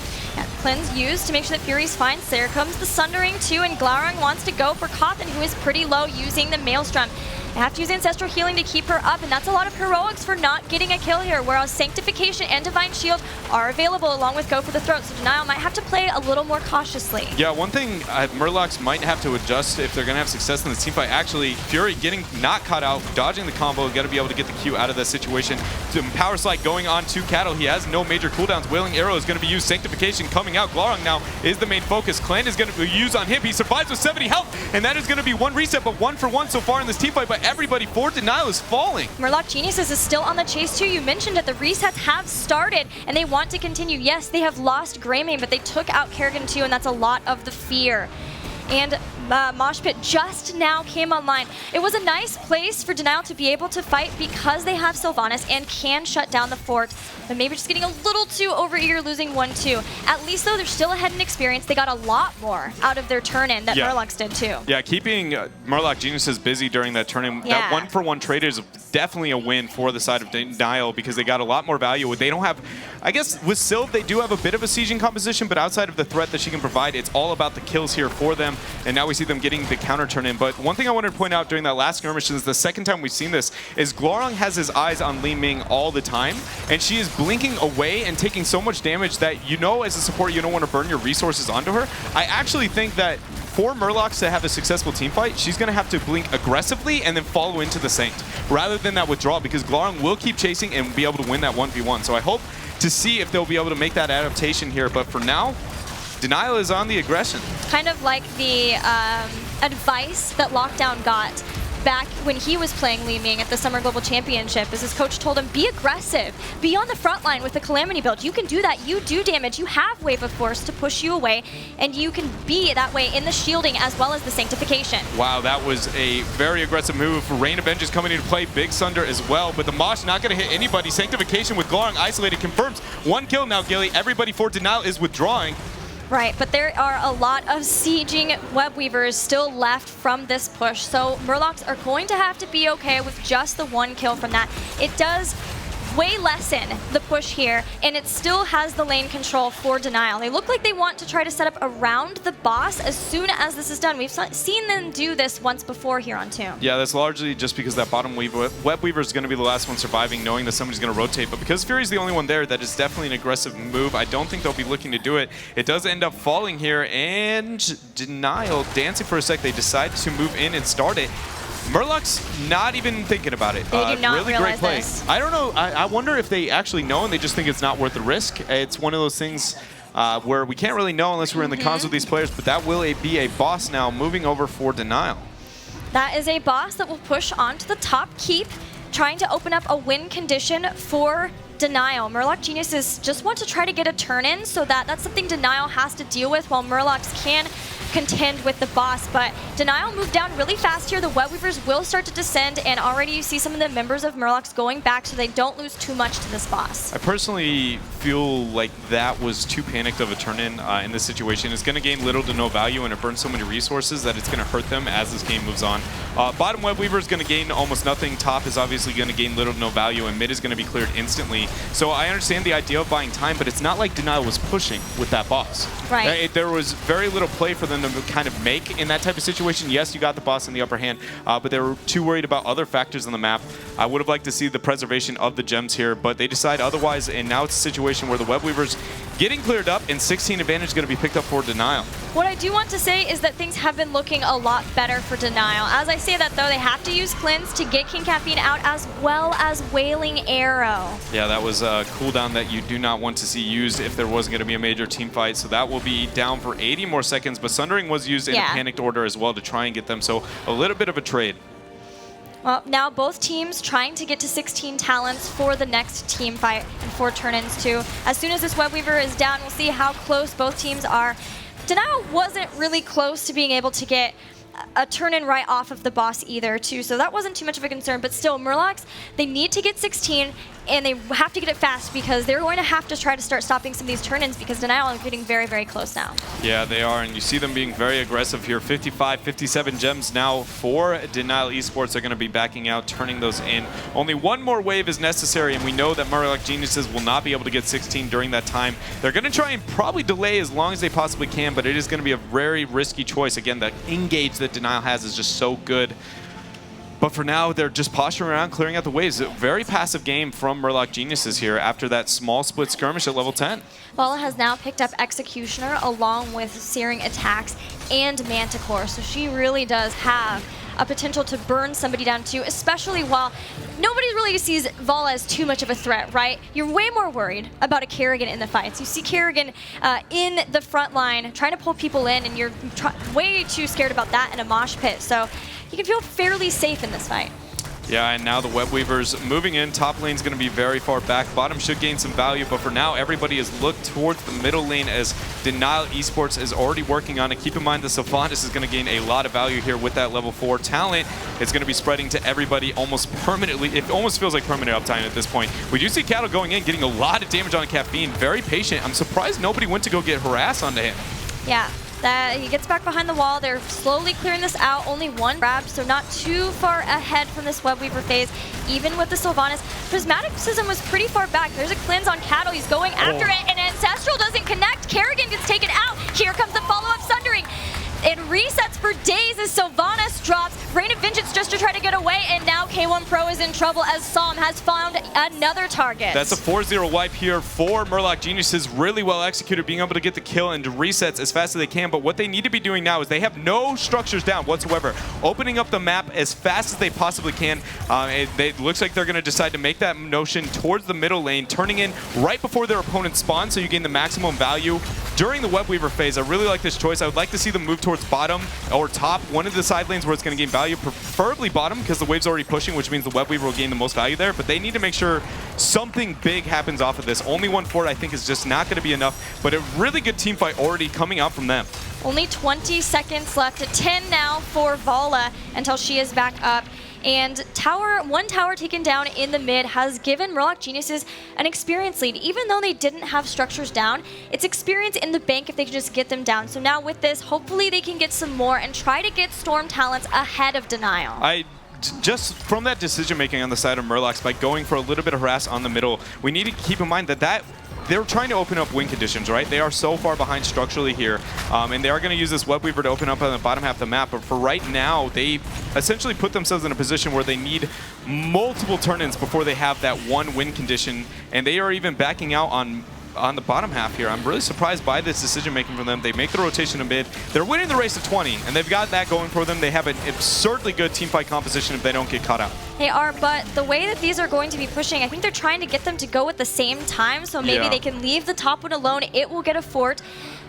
[SPEAKER 4] Cleanse used to make sure that Fury's fine. There comes the Sundering too, and Glaurung wants to go for Cawthon, who is pretty low, using the Maelstrom. They have to use Ancestral Healing to keep her up, and that's a lot of heroics for not getting a kill here, whereas Sanctification and Divine Shield are available along with Go for the Throat, so Denial might have to play a little more cautiously.
[SPEAKER 5] Yeah, one thing Murlocs might have to adjust if they're going to have success in this team fight. Actually, Fury getting not caught out, dodging the combo, got to be able to get the Q out of that situation. Power Slide going on to Cattle. He has no major cooldowns. Wailing Arrow is going to be used. Sanctification coming out. Glaurung now is the main focus. Clan is going to be used on him. He survives with 70 health, and that is going to be one reset, but 1 for 1 so far in this team fight, but everybody for Denial is falling.
[SPEAKER 4] Murloc Geniuses is still on the chase too. You mentioned that the resets have started and they want to continue. Yes, they have lost Greymane, but they took out Kerrigan too, and that's a lot of the fear. And Mosh Pit just now came online. It was a nice place for Denial to be able to fight because they have Sylvanas and can shut down the fort, but maybe just getting a little too overeager, losing 1-2. At least though, they're still ahead in experience. They got a lot more out of their turn-in that Murlocs did too.
[SPEAKER 5] Yeah, keeping Murloc Geniuses busy during that turn-in, that 1-for-1 trade is definitely a win for the side of Denial because they got a lot more value. They don't have, I guess with Sylv, they do have a bit of a sieging composition, but outside of the threat that she can provide, it's all about the kills here for them. And now we see them getting the counter turn in. But one thing I wanted to point out during that last skirmish is the second time we've seen this is Glaurung has his eyes on Li Ming all the time, and she is blinking away and taking so much damage that as a support you don't want to burn your resources onto her. I actually think that for Murlocs to have a successful team fight, she's going to have to blink aggressively and then follow into the Saint rather than that withdrawal, because Glaurung will keep chasing and be able to win that 1v1. So I hope to see if they'll be able to make that adaptation here. But for now, Denial is on the aggression.
[SPEAKER 4] Kind of like the advice that Lockdown got back when he was playing Li Ming at the Summer Global Championship, as his coach told him, be aggressive, be on the front line with the Calamity build. You can do that, you do damage, you have Wave of Force to push you away, and you can be that way in the shielding as well as the Sanctification.
[SPEAKER 5] Wow, that was a very aggressive move. Rain of Vengeance coming into play, Big Sunder as well, but the Mosh not going to hit anybody. Sanctification with Glowing Isolated confirms 1 kill now, Gilly. Everybody for Denial is withdrawing.
[SPEAKER 4] Right, but there are a lot of sieging Web Weavers still left from this push, so Murlocs are going to have to be okay with just the 1 kill from that. It does way lessen the push here, and it still has the lane control for Denial. They look like they want to try to set up around the boss as soon as this is done. We've seen them do this once before here on Tomb.
[SPEAKER 5] Yeah, that's largely just because that bottom Web Weaver is going to be the last one surviving, knowing that somebody's going to rotate. But because Fury's the only one there, that is definitely an aggressive move. I don't think they'll be looking to do it. It does end up falling here, and Denial dancing for a sec. They decide to move in and start it. Murloc's not even thinking about it.
[SPEAKER 4] They do not
[SPEAKER 5] really
[SPEAKER 4] realize
[SPEAKER 5] great play.
[SPEAKER 4] this.
[SPEAKER 5] I don't know. I wonder if they actually know and they just think it's not worth the risk. It's one of those things where we can't really know unless we're in the cons with these players, but that will be a boss now moving over for Denial.
[SPEAKER 4] That is a boss that will push onto the top keep, trying to open up a win condition for Denial. Murloc Geniuses just want to try to get a turn in, so that's something Denial has to deal with while Murlocs can contend with the boss. But Denial moved down really fast here. The Web Weavers will start to descend, and already you see some of the members of Murlocs going back so they don't lose too much to this boss.
[SPEAKER 5] I personally feel like that was too panicked of a turn-in this situation. It's going to gain little to no value, and it burns so many resources that it's going to hurt them as this game moves on. Bottom Web Weaver is going to gain almost nothing. Top is obviously going to gain little to no value, and mid is going to be cleared instantly. So I understand the idea of buying time, but it's not like Denial was pushing with that boss.
[SPEAKER 4] Right.
[SPEAKER 5] There was very little play for them to kind of make in that type of situation. Yes, you got the boss in the upper hand, but they were too worried about other factors on the map. I would have liked to see the preservation of the gems here, but they decide otherwise, and now it's a situation where the Web Weaver's getting cleared up, and 16 advantage is going to be picked up for Denial.
[SPEAKER 4] What I do want to say is that things have been looking a lot better for Denial. As I say that, though, they have to use Cleanse to get King Caffeine out, as well as Wailing Arrow.
[SPEAKER 5] Yeah, that was a cooldown that you do not want to see used if there wasn't going to be a major team fight. So that will be down for 80 more seconds, but Sundering was used in a panicked order as well to try and get them. So a little bit of a trade.
[SPEAKER 4] Well, now both teams trying to get to 16 talents for the next team fight and 4 turn-ins too. As soon as this Web Weaver is down, we'll see how close both teams are. Denial wasn't really close to being able to get a turn-in right off of the boss either too, so that wasn't too much of a concern. But still, Murlocs, they need to get 16, and they have to get it fast because they're going to have to try to start stopping some of these turn-ins because Denial are getting very, very close now.
[SPEAKER 5] Yeah, they are, and you see them being very aggressive here. 55, 57 gems now for Denial eSports. They're going to be backing out, turning those in. Only one more wave is necessary, and we know that Murloc Geniuses will not be able to get 16 during that time. They're going to try and probably delay as long as they possibly can, but it is going to be a very risky choice. Again, the engage that Denial has is just so good. But for now, they're just posturing around, clearing out the waves. A very passive game from Murloc Geniuses here after that small split skirmish at level 10.
[SPEAKER 4] Bala has now picked up Executioner along with Searing Attacks and Manticore, so she really does have a potential to burn somebody down too, especially while nobody really sees Vala as too much of a threat, right? You're way more worried about a Kerrigan in the fights. You see Kerrigan in the front line trying to pull people in, and you're way too scared about that in a mosh pit. So you can feel fairly safe in this fight.
[SPEAKER 5] Yeah, and now the Web Weavers moving in. Top lane's going to be very far back. Bottom should gain some value, but for now, everybody is looked towards the middle lane as Denial eSports is already working on it. Keep in mind the Sylvanas is going to gain a lot of value here with that level 4 talent. It's going to be spreading to everybody almost permanently. It almost feels like permanent uptime at this point. We do see Cattle going in, getting a lot of damage on Caffeine. Very patient. I'm surprised nobody went to go get harass onto him.
[SPEAKER 4] Yeah. He gets back behind the wall. They're slowly clearing this out. Only one grab, so not too far ahead from this Web Weaver phase, even with the Sylvanas. Prismaticism was pretty far back. There's a cleanse on Cattle. He's going after it, and Ancestral doesn't connect. Kerrigan gets taken out. Here comes the follow-up Sundering. It resets for days as Sylvanas drops. Rain of Vengeance just to try to get away, and now K1 Pro is in trouble as Psalm has found another target.
[SPEAKER 5] That's a 4-0 wipe here for Murloc Geniuses. Really well executed, being able to get the kill and resets as fast as they can. But what they need to be doing now is they have no structures down whatsoever. Opening up the map as fast as they possibly can. It looks like they're going to decide to make that notion towards the middle lane, turning in right before their opponent spawns, so you gain the maximum value. during the Web Weaver phase, I really like this choice. I would like to see them move towards bottom or top, one of the side lanes where it's going to gain value, preferably bottom because the wave's already pushing, which means the Web Weaver will gain the most value there. But they need to make sure something big happens off of this. Only one fort I think is just not going to be enough, but a really good team fight already coming out from them.
[SPEAKER 4] Only 20 seconds left. 10 now for Vala until she is back up. And one tower taken down in the mid has given Murloc Geniuses an experience lead. Even though they didn't have structures down, it's experience in the bank if they can just get them down. So now with this, hopefully they can get some more and try to get Storm Talents ahead of Denial.
[SPEAKER 5] Just from that decision making on the side of Murlocs, by going for a little bit of harass on the middle, we need to keep in mind that they're trying to open up win conditions, right? They are so far behind structurally here, and they are going to use this Web Weaver to open up on the bottom half of the map. But for right now, they essentially put themselves in a position where they need multiple turn-ins before they have that one win condition, and they are even backing out on the bottom half here. I'm really surprised by this decision making from them. They make the rotation to mid. They're winning the race to 20, and they've got that going for them. They have an absurdly good team fight composition if they don't get caught out.
[SPEAKER 4] They are, but the way that these are going to be pushing, I think they're trying to get them to go at the same time, so maybe they can leave the top one alone. It will get a fort,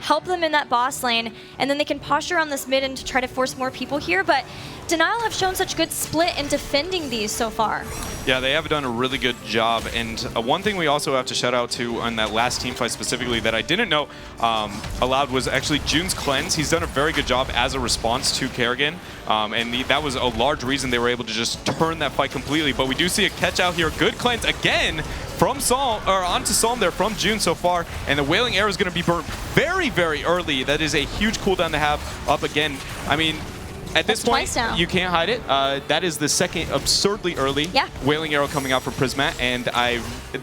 [SPEAKER 4] help them in that boss lane, and then they can posture on this mid and to try to force more people here. But Denial have shown such good split in defending these so far.
[SPEAKER 5] Yeah, they have done a really good job. And one thing we also have to shout out to on that last team fight specifically that I didn't know allowed was actually June's cleanse. He's done a very good job as a response to Kerrigan. And that was a large reason they were able to just turn that fight completely. But we do see a catch out here. Good cleanse again from Psalm, or onto Psalm there from June so far. And the Wailing Arrow is going to be burnt very, very early. That is a huge cooldown to have up again. I mean, at this point, you can't hide it. That is the second absurdly early Wailing Arrow coming out for Prismat, and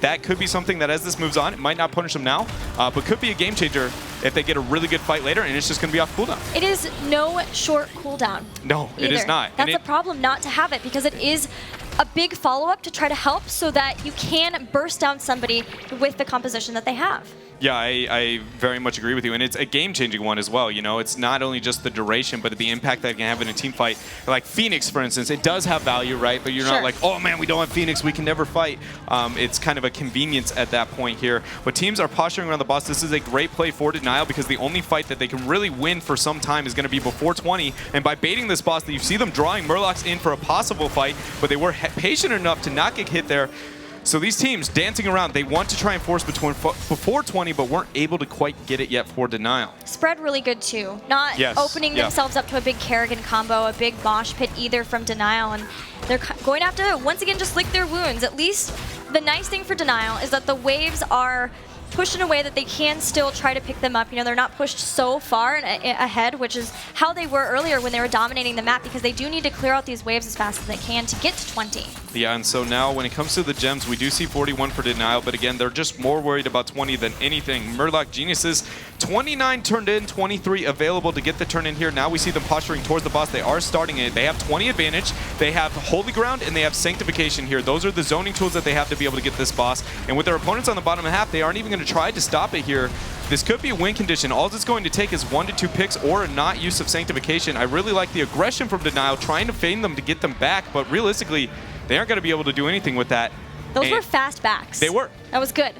[SPEAKER 5] that could be something that as this moves on, it might not punish them now, but could be a game changer if they get a really good fight later, and it's just going to be off cooldown.
[SPEAKER 4] It is no short cooldown.
[SPEAKER 5] No,
[SPEAKER 4] either.
[SPEAKER 5] It is not.
[SPEAKER 4] That's a problem not to have it, because it is a big follow-up to try to help so that you can burst down somebody with the composition that they have.
[SPEAKER 5] Yeah, I very much agree with you, and it's a game-changing one as well. You know, it's not only just the duration, but the impact that it can have in a team fight. Like Phoenix, for instance, it does have value, right? But you're not like, oh man, we don't have Phoenix, we can never fight. It's kind of a convenience at that point here. But teams are posturing around the boss. This is a great play for Denial because the only fight that they can really win for some time is going to be before 20. And by baiting this boss, you see them drawing Murlocs in for a possible fight, but they were patient enough to not get hit there. So these teams dancing around, they want to try and force before 20, but weren't able to quite get it yet for Denial.
[SPEAKER 4] Spread really good too. Not opening themselves up to a big Kerrigan combo, a big mosh pit either from Denial, and they're going to have to, once again, just lick their wounds. At least the nice thing for Denial is that the waves are pushed in a way that they can still try to pick them up. You know, they're not pushed so far ahead, which is how they were earlier when they were dominating the map, because they do need to clear out these waves as fast as they can to get to 20.
[SPEAKER 5] Yeah, and so now when it comes to the gems, we do see 41 for Denial, but again, they're just more worried about 20 than anything. Murloc Geniuses, 29 turned in, 23 available to get the turn in here. Now we see them posturing towards the boss. They are starting it. They have 20 advantage. They have Holy Ground, and they have Sanctification here. Those are the zoning tools that they have to be able to get this boss. And with their opponents on the bottom half, they aren't even going to try to stop it here. This could be a win condition. All it's going to take is 1 to 2 picks or a not use of Sanctification. I really like the aggression from Denial, trying to feign them to get them back, but realistically, they aren't going to be able to do anything with that.
[SPEAKER 4] Those were fast backs.
[SPEAKER 5] They were.
[SPEAKER 4] That was good.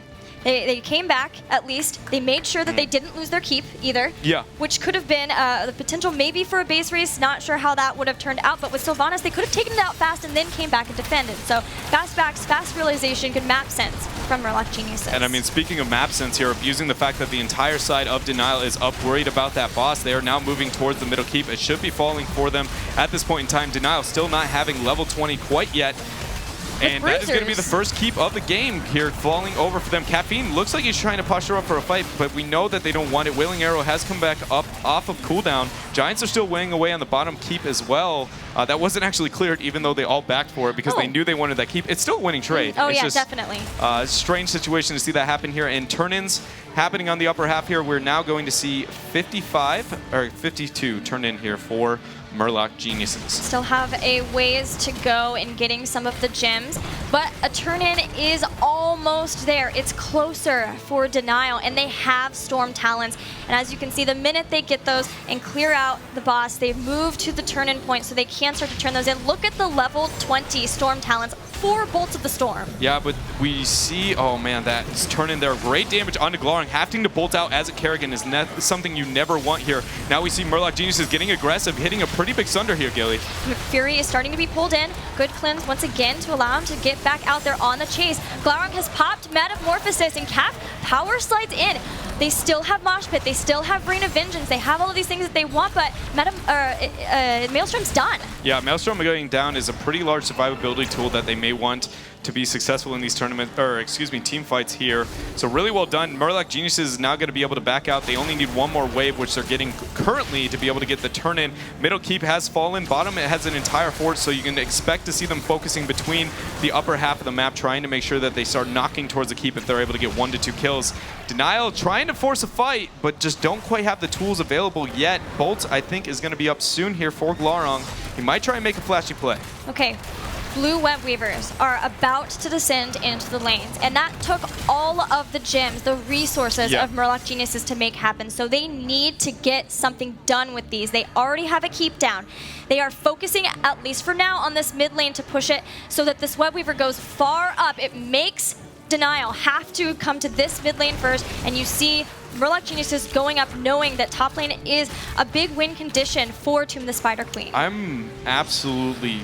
[SPEAKER 4] They came back, at least. They made sure that they didn't lose their keep either.
[SPEAKER 5] Yeah.
[SPEAKER 4] Which could have been the potential maybe for a base race. Not sure how that would have turned out. But with Sylvanas, they could have taken it out fast and then came back and defended. So fast backs, fast realization, good map sense from Murloc Geniuses.
[SPEAKER 5] And I mean, speaking of map sense here, abusing the fact that the entire side of Denial is up worried about that boss, they are now moving towards the middle keep. It should be falling for them at this point in time. Denial still not having level 20 quite yet. And that is going to be the first keep of the game here, falling over for them. Caffeine looks like he's trying to posture up for a fight, but we know that they don't want it. Wailing Arrow has come back up off of cooldown. Giants are still weighing away on the bottom keep as well. That wasn't actually cleared, even though they all backed for it because they knew they wanted that keep. It's still a winning trade.
[SPEAKER 4] Oh,
[SPEAKER 5] it's
[SPEAKER 4] yeah,
[SPEAKER 5] just,
[SPEAKER 4] definitely.
[SPEAKER 5] Strange situation to see that happen here. And turn-ins happening on the upper half here. We're now going to see 55 or 52 turn in here for Murloc Geniuses.
[SPEAKER 4] Still have a ways to go in getting some of the gems, but a turn-in is almost there. It's closer for Denial, and they have Storm Talons. And as you can see, the minute they get those and clear out the boss, they've moved to the turn-in point so they can start to turn those in. Look at the level 20 Storm Talons. 4 Bolts of the Storm.
[SPEAKER 5] Yeah, but we see, oh man, that's turning there. Great damage onto Glowing. Having to bolt out as a Kerrigan is something you never want here. Now we see Murloc Geniuses getting aggressive, hitting a pretty big Sunder here, Gilly.
[SPEAKER 4] Fury is starting to be pulled in. Good cleanse once again to allow him to get back out there on the chase. Glaurung has popped Metamorphosis, and Cap power slides in. They still have Mosh Pit, they still have Rain of Vengeance, they have all of these things that they want, but Maelstrom's done.
[SPEAKER 5] Yeah, Maelstrom going down is a pretty large survivability tool that they may want to be successful in these team fights here. So really well done. Murloc Geniuses is now going to be able to back out. They only need one more wave, which they're getting currently to be able to get the turn in. Middle keep has fallen. Bottom, it has an entire fort, so you can expect to see them focusing between the upper half of the map, trying to make sure that they start knocking towards the keep if they're able to get 1 to 2 kills. Denial trying to force a fight, but just don't quite have the tools available yet. Bolt, I think, is going to be up soon here for Glaurung. He might try and make a flashy play.
[SPEAKER 4] Okay. Blue Web Weavers are about to descend into the lanes, and that took all of the gems, the resources of Murloc Geniuses to make happen. So they need to get something done with these. They already have a keep down. They are focusing, at least for now, on this mid lane to push it so that this Web Weaver goes far up. It makes Denial have to come to this mid lane first, and you see Murloc Geniuses going up knowing that top lane is a big win condition for Tomb of the Spider Queen.
[SPEAKER 5] I'm absolutely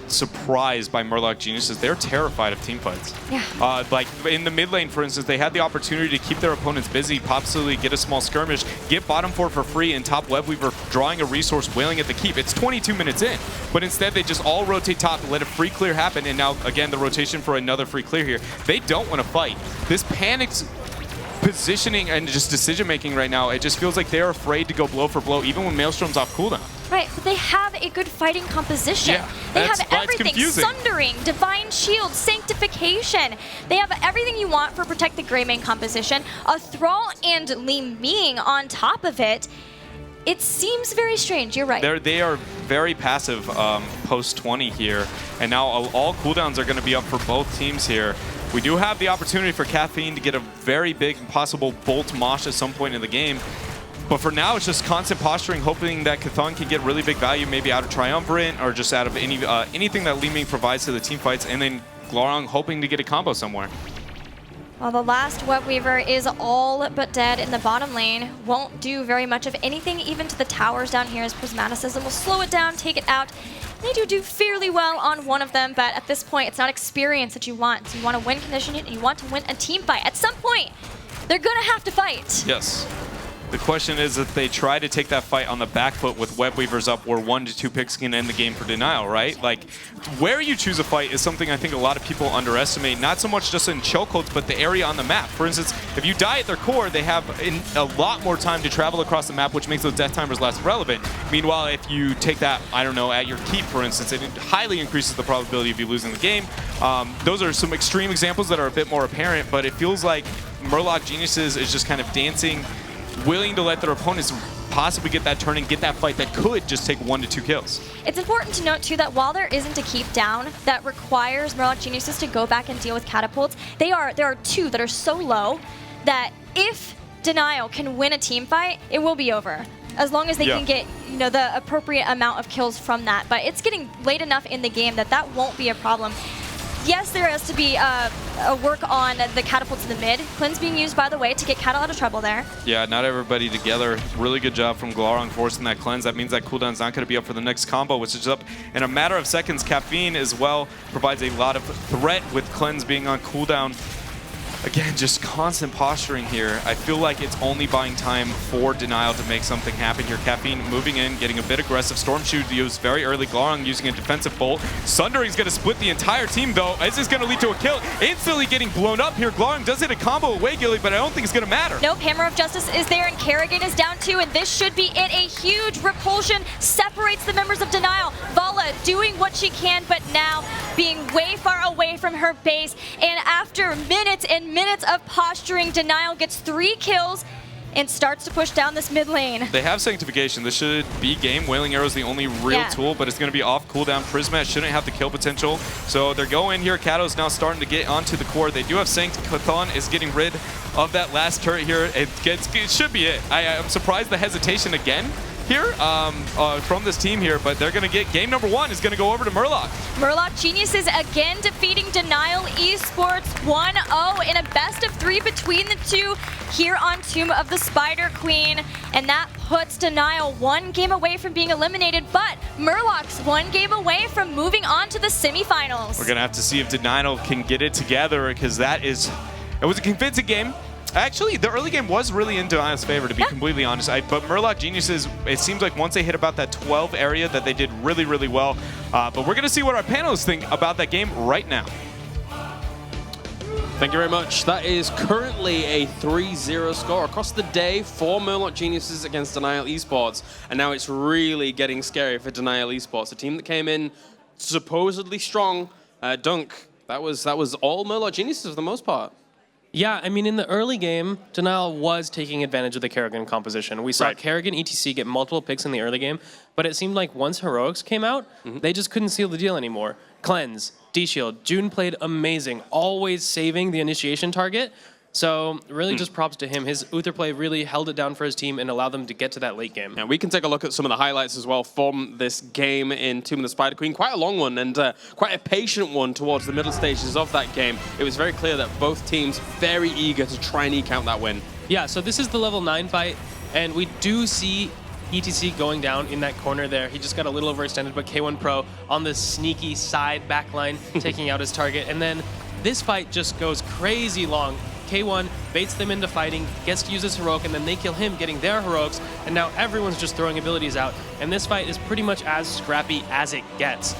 [SPEAKER 5] surprised by Murloc Geniuses. They're terrified of teamfights.
[SPEAKER 4] Yeah.
[SPEAKER 5] Like in the mid lane, for instance, they had the opportunity to keep their opponents busy, possibly get a small skirmish, get bottom fort for free, and top Web Weaver drawing a resource, wailing at the keep. It's 22 minutes in, but instead they just all rotate top, let a free clear happen, and now again the rotation for another free clear here. They don't want to fight. This panics positioning and just decision making right now, it just feels like they're afraid to go blow for blow, even when Maelstrom's off cooldown.
[SPEAKER 4] Right, but they have a good fighting composition.
[SPEAKER 5] Yeah,
[SPEAKER 4] they have everything. Sundering, Divine Shield, Sanctification. They have everything you want for Protect the Greymane composition. A Thrall and Li Ming on top of it. It seems very strange, you're right.
[SPEAKER 5] They are very passive post 20 here, and now all cooldowns are going to be up for both teams here. We do have the opportunity for Caffeine to get a very big possible Bolt Mosh at some point in the game. But for now, it's just constant posturing, hoping that Chthon can get really big value, maybe out of Triumvirate or just out of anything that Li Ming provides to the team fights, and then Glaurung hoping to get a combo somewhere.
[SPEAKER 4] Well, the last Web Weaver is all but dead in the bottom lane. Won't do very much of anything, even to the towers down here, as Prismaticism will slow it down, take it out. They do fairly well on one of them, but at this point, it's not experience that you want. So you want to win condition, and you want to win a team fight. At some point, they're going to have to fight.
[SPEAKER 5] Yes. The question is if they try to take that fight on the back foot with Web Weavers up, where 1 to 2 picks can end the game for Denial, right? Like, where you choose a fight is something I think a lot of people underestimate, not so much just in chokeholds, but the area on the map. For instance, if you die at their core, they have a lot more time to travel across the map, which makes those death timers less relevant. Meanwhile, if you take that, I don't know, at your keep, for instance, it highly increases the probability of you losing the game. Those are some extreme examples that are a bit more apparent, but it feels like Murloc Geniuses is just kind of dancing, willing to let their opponents possibly get that turn and get that fight that could just take 1 to 2 kills.
[SPEAKER 4] It's important to note, too, that while there isn't a keep down that requires Murloc Geniuses to go back and deal with catapults, there are 2 that are so low that if Denial can win a team fight, it will be over. As long as they can get the appropriate amount of kills from that. But it's getting late enough in the game that that won't be a problem. Yes, there has to be a work on the catapults in the mid. Cleanse being used, by the way, to get Cattle out of trouble there. Yeah,
[SPEAKER 5] not everybody together. Really good job from Glaurung forcing that cleanse. That means that cooldown's not going to be up for the next combo, which is up in a matter of seconds. Caffeine as well provides a lot of threat with cleanse being on cooldown. Again, just constant posturing here. I feel like it's only buying time for Denial to make something happen here. Caffeine moving in, getting a bit aggressive. Storm Shoot used very early. Glaurung using a defensive bolt. Sundering's going to split the entire team, though. Is this going to lead to a kill? Instantly getting blown up here. Glaurung does hit a combo away, Gilly, but I don't think it's going to matter.
[SPEAKER 4] Nope, Hammer of Justice is there, and Kerrigan is down too, and this should be it. A huge repulsion separates the members of Denial. Vala doing what she can, but now being way far away from her base. And after minutes and minutes of posturing, Denial gets 3 kills. and starts to push down this mid lane.
[SPEAKER 5] They have Sanctification. This should be game. Wailing Arrow is the only real tool, but it's going to be off cooldown. Prisma shouldn't have the kill potential. So they're going here. Kato's now starting to get onto the core. They do have Sanctification is getting rid of that last turret here. It should be it. I'm surprised the hesitation again here from this team here, but they're going to get game number 1 is going to go over to Murloc.
[SPEAKER 4] Murloc Geniuses again defeating Denial eSports 1-0 in a best of 3 between the two here on Tomb of the Spider Queen. And that puts Denial 1 game away from being eliminated, but Murloc's 1 game away from moving on to the semifinals.
[SPEAKER 5] We're going to have to see if Denial can get it together, because it was a convincing game. Actually, the early game was really in Denial's favor, to be completely honest. But Murloc Geniuses, it seems like once they hit about that 12 area that they did really, really well. But we're going to see what our panelists think about that game right now.
[SPEAKER 1] Thank you very much. That is currently a 3-0 score across the day for Murloc Geniuses against Denial eSports. And now it's really getting scary for Denial eSports, a team that came in supposedly strong. Dunk, that was all Murloc Geniuses for the most part.
[SPEAKER 2] Yeah, I mean, in the early game, Denial was taking advantage of the Kerrigan composition. We saw Kerrigan ETC get multiple picks in the early game, but it seemed like once Heroics came out, they just couldn't seal the deal anymore. Cleanse, D-Shield, June played amazing, always saving the initiation target. So really just props to him. His Uther play really held it down for his team and allowed them to get to that late game.
[SPEAKER 1] And we can take a look at some of the highlights as well from this game in Tomb of the Spider Queen. Quite a long one and quite a patient one towards the middle stages of that game. It was very clear that both teams very eager to try and eke out that win.
[SPEAKER 2] Yeah, so this is the level 9 fight, and we do see ETC going down in that corner there. He just got a little overextended, but K1 Pro on the sneaky side backline taking out his target. And then this fight just goes crazy long. K1 baits them into fighting, gets to use his heroic, and then they kill him, getting their heroics, and now everyone's just throwing abilities out. And this fight is pretty much as scrappy as it gets.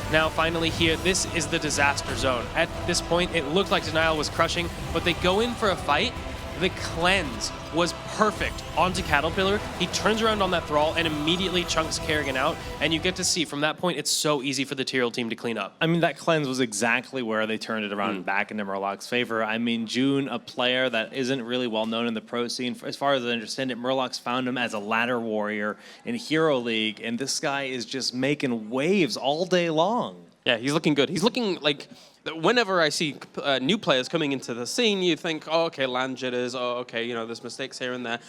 [SPEAKER 2] Now, finally here, this is the disaster zone. At this point, it looked like Denial was crushing, but they go in for a fight. The cleanse was perfect onto Caterpillar. He turns around on that Thrall and immediately chunks Kerrigan out. And you get to see from that point, it's so easy for the Tyrael team to clean up.
[SPEAKER 3] I mean, that cleanse was exactly where they turned it around back into Murloc's favor. I mean, June, a player that isn't really well known in the pro scene. As far as I understand it, Murloc's found him as a ladder warrior in Hero League. And this guy is just making waves all day long.
[SPEAKER 1] Yeah, he's looking good. He's looking like, whenever I see new players coming into the scene, you think, oh, okay, land jitters, oh, okay, you know, there's mistakes here and there.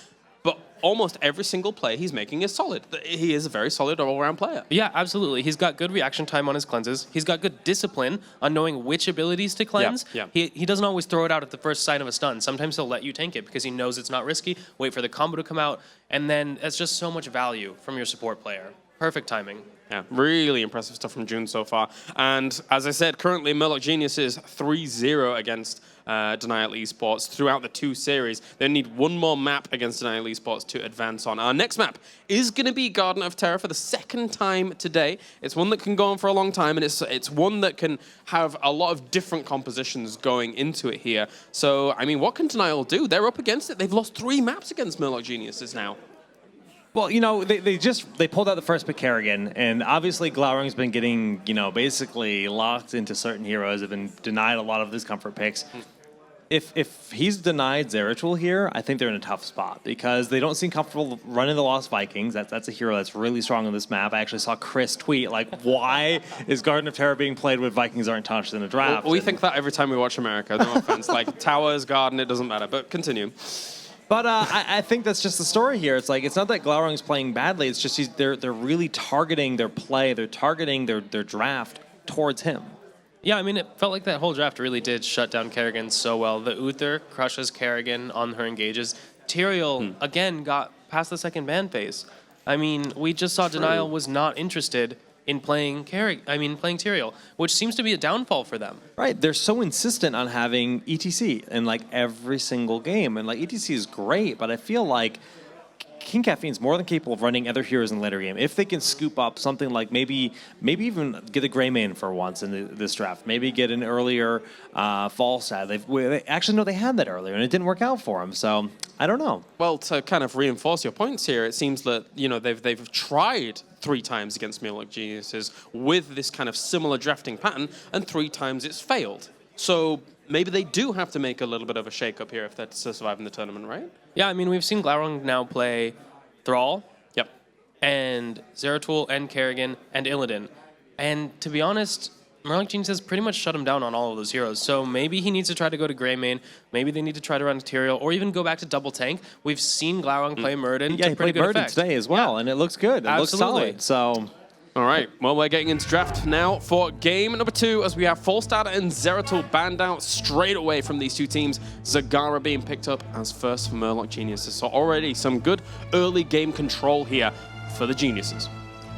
[SPEAKER 1] But almost every single play he's making is solid. He is a very solid all-around player.
[SPEAKER 2] Yeah, absolutely. He's got good reaction time on his cleanses. He's got good discipline on knowing which abilities to cleanse.
[SPEAKER 1] Yeah.
[SPEAKER 2] He doesn't always throw it out at the first sign of a stun. Sometimes he'll let you tank it because he knows it's not risky, wait for the combo to come out, and then it's just so much value from your support player. Perfect timing.
[SPEAKER 1] Yeah, really impressive stuff from June so far. And as I said, currently Murloc Genius is 3-0 against Denial eSports throughout the 2 series. They need one more map against Denial eSports to advance on. Our next map is going to be Garden of Terror for the 2nd time today. It's one that can go on for a long time, and it's one that can have a lot of different compositions going into it here. So, I mean, what can Denial do? They're up against it. They've lost 3 maps against Murloc Geniuses now.
[SPEAKER 3] Well, you know, they pulled out the first pick Kerrigan, and obviously Glaurung's been getting, you know, basically locked into certain heroes, have been denied a lot of his comfort picks. If he's denied Zeratul here, I think they're in a tough spot because they don't seem comfortable running the Lost Vikings. That's a hero that's really strong on this map. I actually saw Chris tweet, like, why is Garden of Terror being played with Vikings aren't touched in a draft?
[SPEAKER 1] Well, we think that every time we watch America, no offense. Like, Towers, Garden, it doesn't matter, but continue.
[SPEAKER 3] But I think that's just the story here. It's like, it's not that Glaurung's playing badly. It's just they're really targeting their play. They're targeting their draft towards him.
[SPEAKER 2] Yeah, I mean, it felt like that whole draft really did shut down Kerrigan so well. The Uther crushes Kerrigan on her engages. Tyrael, again, got past the 2nd ban phase. I mean, we just saw Denial was not interested in playing Tyrael, which seems to be a downfall for them.
[SPEAKER 3] Right, they're so insistent on having ETC in like every single game, and like ETC is great, but I feel like King Caffeine's more than capable of running other heroes in the later game. If they can scoop up something like maybe even get a Greymane for once in this draft, maybe get an earlier Falstad. They actually know they had that earlier, and it didn't work out for them. So I don't know.
[SPEAKER 1] Well, to kind of reinforce your points here, it seems that they've tried 3 times against Murloc Geniuses with this kind of similar drafting pattern, and 3 times it's failed. So maybe they do have to make a little bit of a shake-up here if they're to survive in the tournament, right?
[SPEAKER 2] Yeah, I mean, we've seen Glaurung now play Thrall.
[SPEAKER 1] Yep.
[SPEAKER 2] And Zeratul and Kerrigan and Illidan. And to be honest, Murloc Genius has pretty much shut him down on all of those heroes. So maybe he needs to try to go to Grey Main. Maybe they need to try to run Material or even go back to double tank. We've seen Glaurung play Murden to pretty good effect.
[SPEAKER 3] today as well, and it looks good. It looks solid. So,
[SPEAKER 1] all right, well, we're getting into draft now for game number 2 as we have Falstad and Zeratul banned out straight away from these two teams. Zagara being picked up as first for Murloc Geniuses. So already some good early game control here for the Geniuses.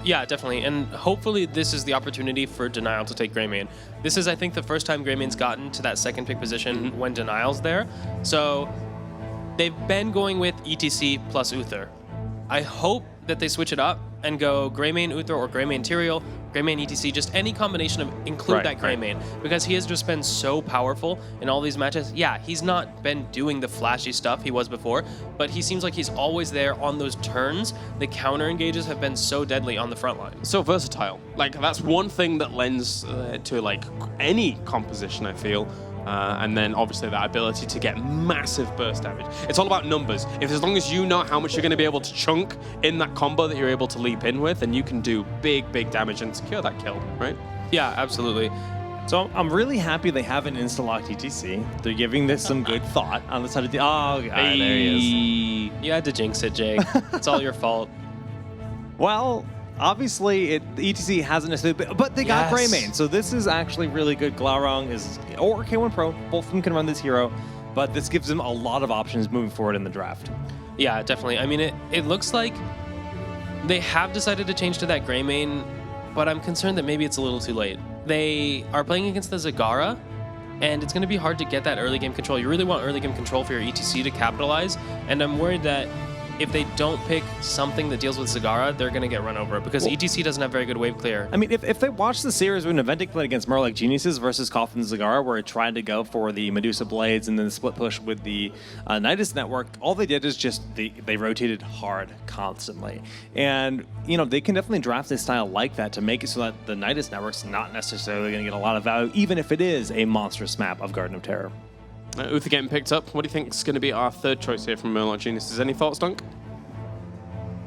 [SPEAKER 2] Yeah, definitely. And hopefully this is the opportunity for Denial to take Greymane. This is, I think, the first time Greymane's gotten to that second pick position when Denial's there. So they've been going with ETC plus Uther. I hope that they switch it up and go Greymane Uther or Greymane Tyrael, Greymane ETC, just any combination of include that Greymane. Because he has just been so powerful in all these matches. Yeah, he's not been doing the flashy stuff he was before, but he seems like he's always there on those turns. The counter engages have been so deadly on the front line.
[SPEAKER 1] So versatile. Like, that's one thing that lends to, like, any composition, I feel. And then obviously that ability to get massive burst damage. It's all about numbers. If as long as you know how much you're going to be able to chunk in that combo that you're able to leap in with, then you can do big, big damage and secure that kill, right?
[SPEAKER 2] Yeah, absolutely.
[SPEAKER 3] So I'm really happy they haven't insta-locked ETC. They're giving this some good thought on the side of the... Oh, God, there he is.
[SPEAKER 2] You had to jinx it, Jake. It's all your fault.
[SPEAKER 3] Well, obviously, the ETC hasn't necessarily... But they got Greymane, so this is actually really good. Glaurung or K1 Pro, both of them can run this hero, but this gives them a lot of options moving forward in the draft.
[SPEAKER 2] Yeah, definitely. I mean, it looks like they have decided to change to that Greymane, but I'm concerned that maybe it's a little too late. They are playing against the Zagara, and it's going to be hard to get that early game control. You really want early game control for your ETC to capitalize, and I'm worried that if they don't pick something that deals with Zagara, they're going to get run over because ETC doesn't have very good wave clear.
[SPEAKER 3] I mean, if they watch the series when Eventic played against Murloc Geniuses versus Coffin Zagara, where it tried to go for the Medusa Blades and then the split push with the Nidus network, all they did is just they rotated hard constantly. And, you know, they can definitely draft a style like that to make it so that the Nidus network's not necessarily going to get a lot of value, even if it is a monstrous map of Garden of Terror.
[SPEAKER 1] Uther getting picked up. What do you think is going to be our third choice here from Murloc Geniuses? Any thoughts, Dunk?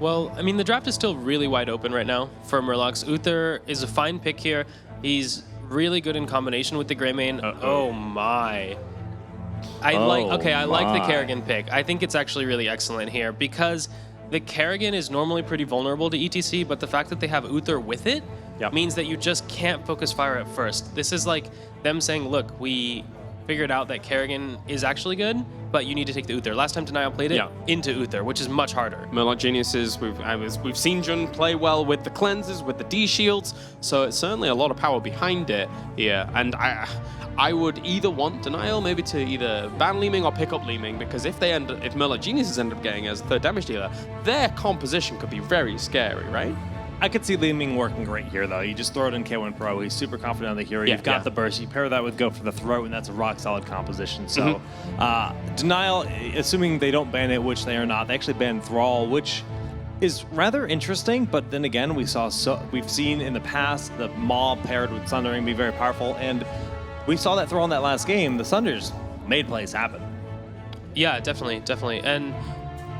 [SPEAKER 2] Well, I mean, the draft is still really wide open right now for Murlocs. Uther is a fine pick here. He's really good in combination with the Greymane. Oh my. I like the Kerrigan pick. I think it's actually really excellent here because the Kerrigan is normally pretty vulnerable to ETC, but the fact that they have Uther with it means that you just can't focus fire at first. This is like them saying, look, we figured out that Kerrigan is actually good, but you need to take the Uther. Last time Denial played it into Uther, which is much harder.
[SPEAKER 1] Murloc Geniuses, we've seen Jun play well with the cleanses, with the D shields, so it's certainly a lot of power behind it here. And I would either want Denial maybe to either ban Leeming or pick up Leeming, because if Murloc Geniuses end up getting as third damage dealer, their composition could be very scary, right?
[SPEAKER 3] I could see Leeming working great here, though. You just throw it in K1 Pro. He's super confident on the hero. You've got the burst. You pair that with Go for the Throat, and that's a rock-solid composition. So, Denial, assuming they don't ban it, which they are not, they actually banned Thrall, which is rather interesting. But then again, we've seen in the past the Maw paired with Sundering be very powerful, and we saw that Thrall in that last game. The Sunders made plays happen.
[SPEAKER 2] Yeah, definitely. And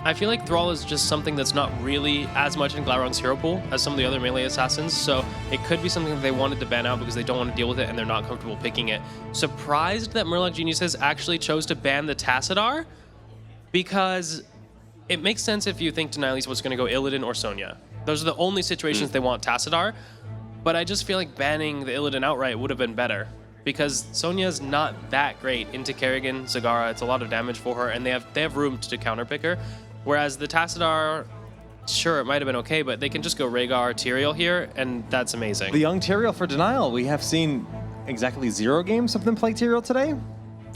[SPEAKER 2] I feel like Thrall is just something that's not really as much in Glaurung's hero pool as some of the other melee assassins, so it could be something that they wanted to ban out because they don't want to deal with it and they're not comfortable picking it. Surprised that Murloc Geniuses actually chose to ban the Tassadar, because it makes sense if you think Denialese was going to go Illidan or Sonya. Those are the only situations they want Tassadar, but I just feel like banning the Illidan outright would have been better, because Sonya's not that great into Kerrigan, Zagara. It's a lot of damage for her, and they have room to counterpick her. Whereas the Tassadar, sure, it might have been okay, but they can just go Rhaegar, Tyrael here, and that's amazing.
[SPEAKER 3] The young Tyrael for Denial. We have seen exactly 0 games of them play Tyrael today.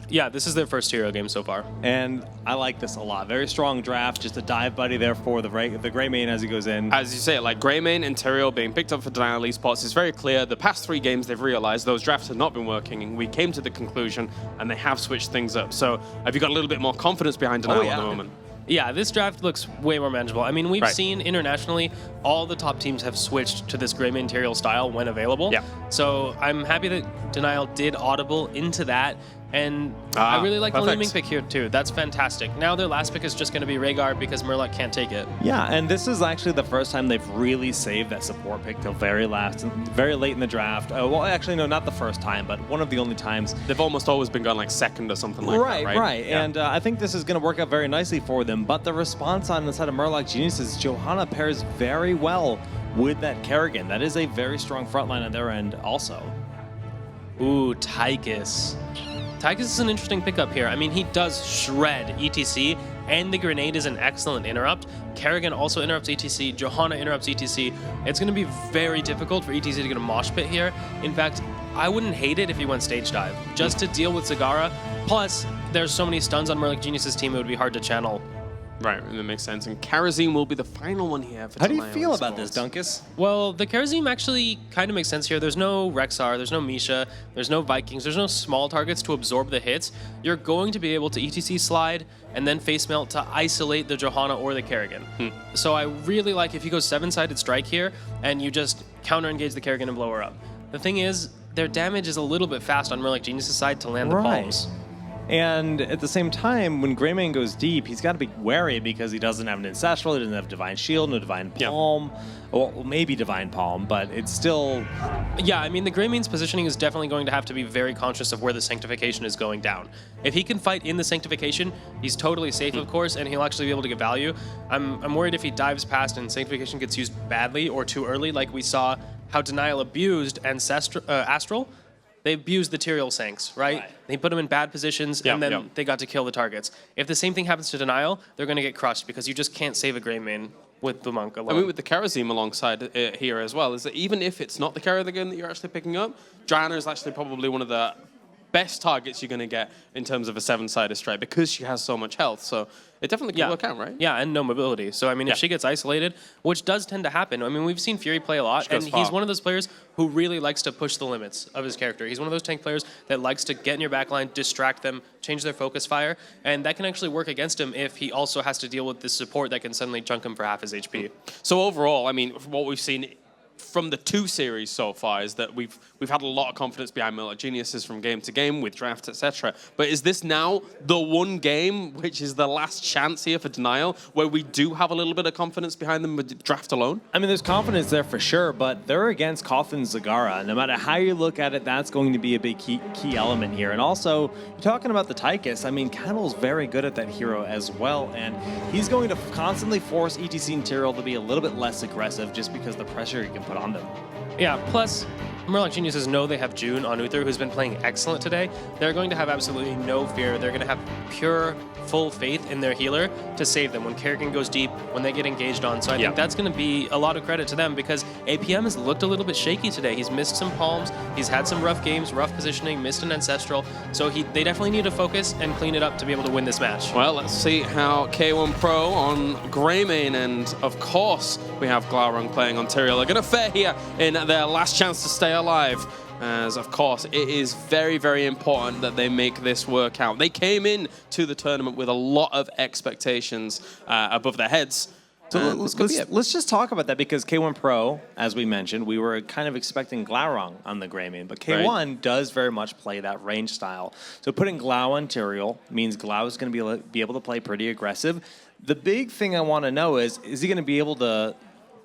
[SPEAKER 2] Yeah, this is their first Tyrael game so far.
[SPEAKER 3] And I like this a lot. Very strong draft, just a dive buddy there for the Greymane as he goes in.
[SPEAKER 1] As you say, like Greymane and Tyrael being picked up for Denial eSports, it's very clear the past 3 games they've realized those drafts have not been working, and we came to the conclusion and they have switched things up. So have you got a little bit more confidence behind Denial at the moment?
[SPEAKER 2] Yeah, this draft looks way more manageable. I mean, we've seen internationally, all the top teams have switched to this gray material style when available.
[SPEAKER 1] Yeah.
[SPEAKER 2] So I'm happy that Denial did audible into that. And I really like the Leeming pick here, too. That's fantastic. Now their last pick is just going to be Rhaegar because Murloc can't take it.
[SPEAKER 3] Yeah, and this is actually the first time they've really saved that support pick till very late in the draft. Well, actually, no, not the first time, but one of the only times.
[SPEAKER 1] They've almost always been going like second or something like that, right?
[SPEAKER 3] Right.
[SPEAKER 1] Yeah.
[SPEAKER 3] And I think this is going to work out very nicely for them. But the response on the side of Murloc Geniuses, Johanna pairs very well with that Kerrigan. That is a very strong front line on their end also.
[SPEAKER 2] Ooh, Tychus. Tychus is an interesting pickup here. I mean, he does shred ETC, and the grenade is an excellent interrupt. Kerrigan also interrupts ETC. Johanna interrupts ETC. It's going to be very difficult for ETC to get a mosh pit here. In fact, I wouldn't hate it if he went stage dive, just to deal with Zagara. Plus, there's so many stuns on Murloc Genius's team, it would be hard to channel.
[SPEAKER 1] Right, that makes sense. And Karazim will be the final one here for
[SPEAKER 3] How do you
[SPEAKER 1] Denial
[SPEAKER 3] feel
[SPEAKER 1] Esports.
[SPEAKER 3] about this, Dunkus?
[SPEAKER 2] Well, the Karazim actually kind of makes sense here. There's no Rexar, there's no Misha, there's no Vikings, there's no small targets to absorb the hits. You're going to be able to ETC slide and then face melt to isolate the Johanna or the Kerrigan. So I really like if you go 7-sided strike here and you just counter engage the Kerrigan and blow her up. The thing is, their damage is a little bit fast on Murloc Genius's side to land the palms.
[SPEAKER 3] And at the same time, when Greymane goes deep, he's got to be wary because he doesn't have an Ancestral, he doesn't have Divine Shield, no Divine Palm. Well, maybe Divine Palm, but it's still...
[SPEAKER 2] Yeah, I mean, the Greymane's positioning is definitely going to have to be very conscious of where the Sanctification is going down. If he can fight in the Sanctification, he's totally safe, of course, and he'll actually be able to get value. I'm worried if he dives past and Sanctification gets used badly or too early, like we saw how Denial abused Astral. They abused the Tyrael Sanks, right? They put them in bad positions, and then they got to kill the targets. If the same thing happens to Denial, they're going to get crushed because you just can't save a Greymane with the Monk alone.
[SPEAKER 1] I mean, with the Karazim alongside here as well, is that even if it's not the Kerrigan that you're actually picking up, Joanna is actually probably one of the best targets you're going to get in terms of a 7-sided strike because she has so much health. So it definitely can work out, right?
[SPEAKER 2] Yeah, and no mobility. So, I mean, if she gets isolated, which does tend to happen. I mean, we've seen Fury play a lot, and he's one of those players who really likes to push the limits of his character. He's one of those tank players that likes to get in your backline, distract them, change their focus fire, and that can actually work against him if he also has to deal with this support that can suddenly chunk him for half his HP.
[SPEAKER 1] So overall, I mean, what we've seen from the 2 series so far is that we've had a lot of confidence behind Murloc Geniuses from game to game with drafts, etc. But is this now the one game which is the last chance here for Denial where we do have a little bit of confidence behind them with draft alone?
[SPEAKER 3] I mean, there's confidence there for sure, but they're against Coffin Zagara. No matter how you look at it, that's going to be a big key element here. And also, you're talking about the Tychus. I mean, Kendall's very good at that hero as well, and he's going to constantly force ETC and Tyrael to be a little bit less aggressive just because the pressure you can put on them.
[SPEAKER 2] Yeah, plus, Murloc Geniuses know they have June on Uther, who's been playing excellent today. They're going to have absolutely no fear. They're going to have pure, full faith in their healer to save them when Kerrigan goes deep, when they get engaged on. So I think that's going to be a lot of credit to them because APM has looked a little bit shaky today. He's missed some palms. He's had some rough games, rough positioning, missed an Ancestral. So they definitely need to focus and clean it up to be able to win this match.
[SPEAKER 1] Well, let's see how K1 Pro on Greymane, and of course we have Glaurung playing on Tyrael. They're going to fare here in their last chance to stay alive. As, of course, it is very, very important that they make this work out. They came in to the tournament with a lot of expectations above their heads.
[SPEAKER 3] So let's just talk about that because K1 Pro, as we mentioned, we were kind of expecting Glaurung on the Greymane, but K1 does very much play that range style. So putting Glau on Tyrael means Glau is going to be able to play pretty aggressive. The big thing I want to know is he going to be able to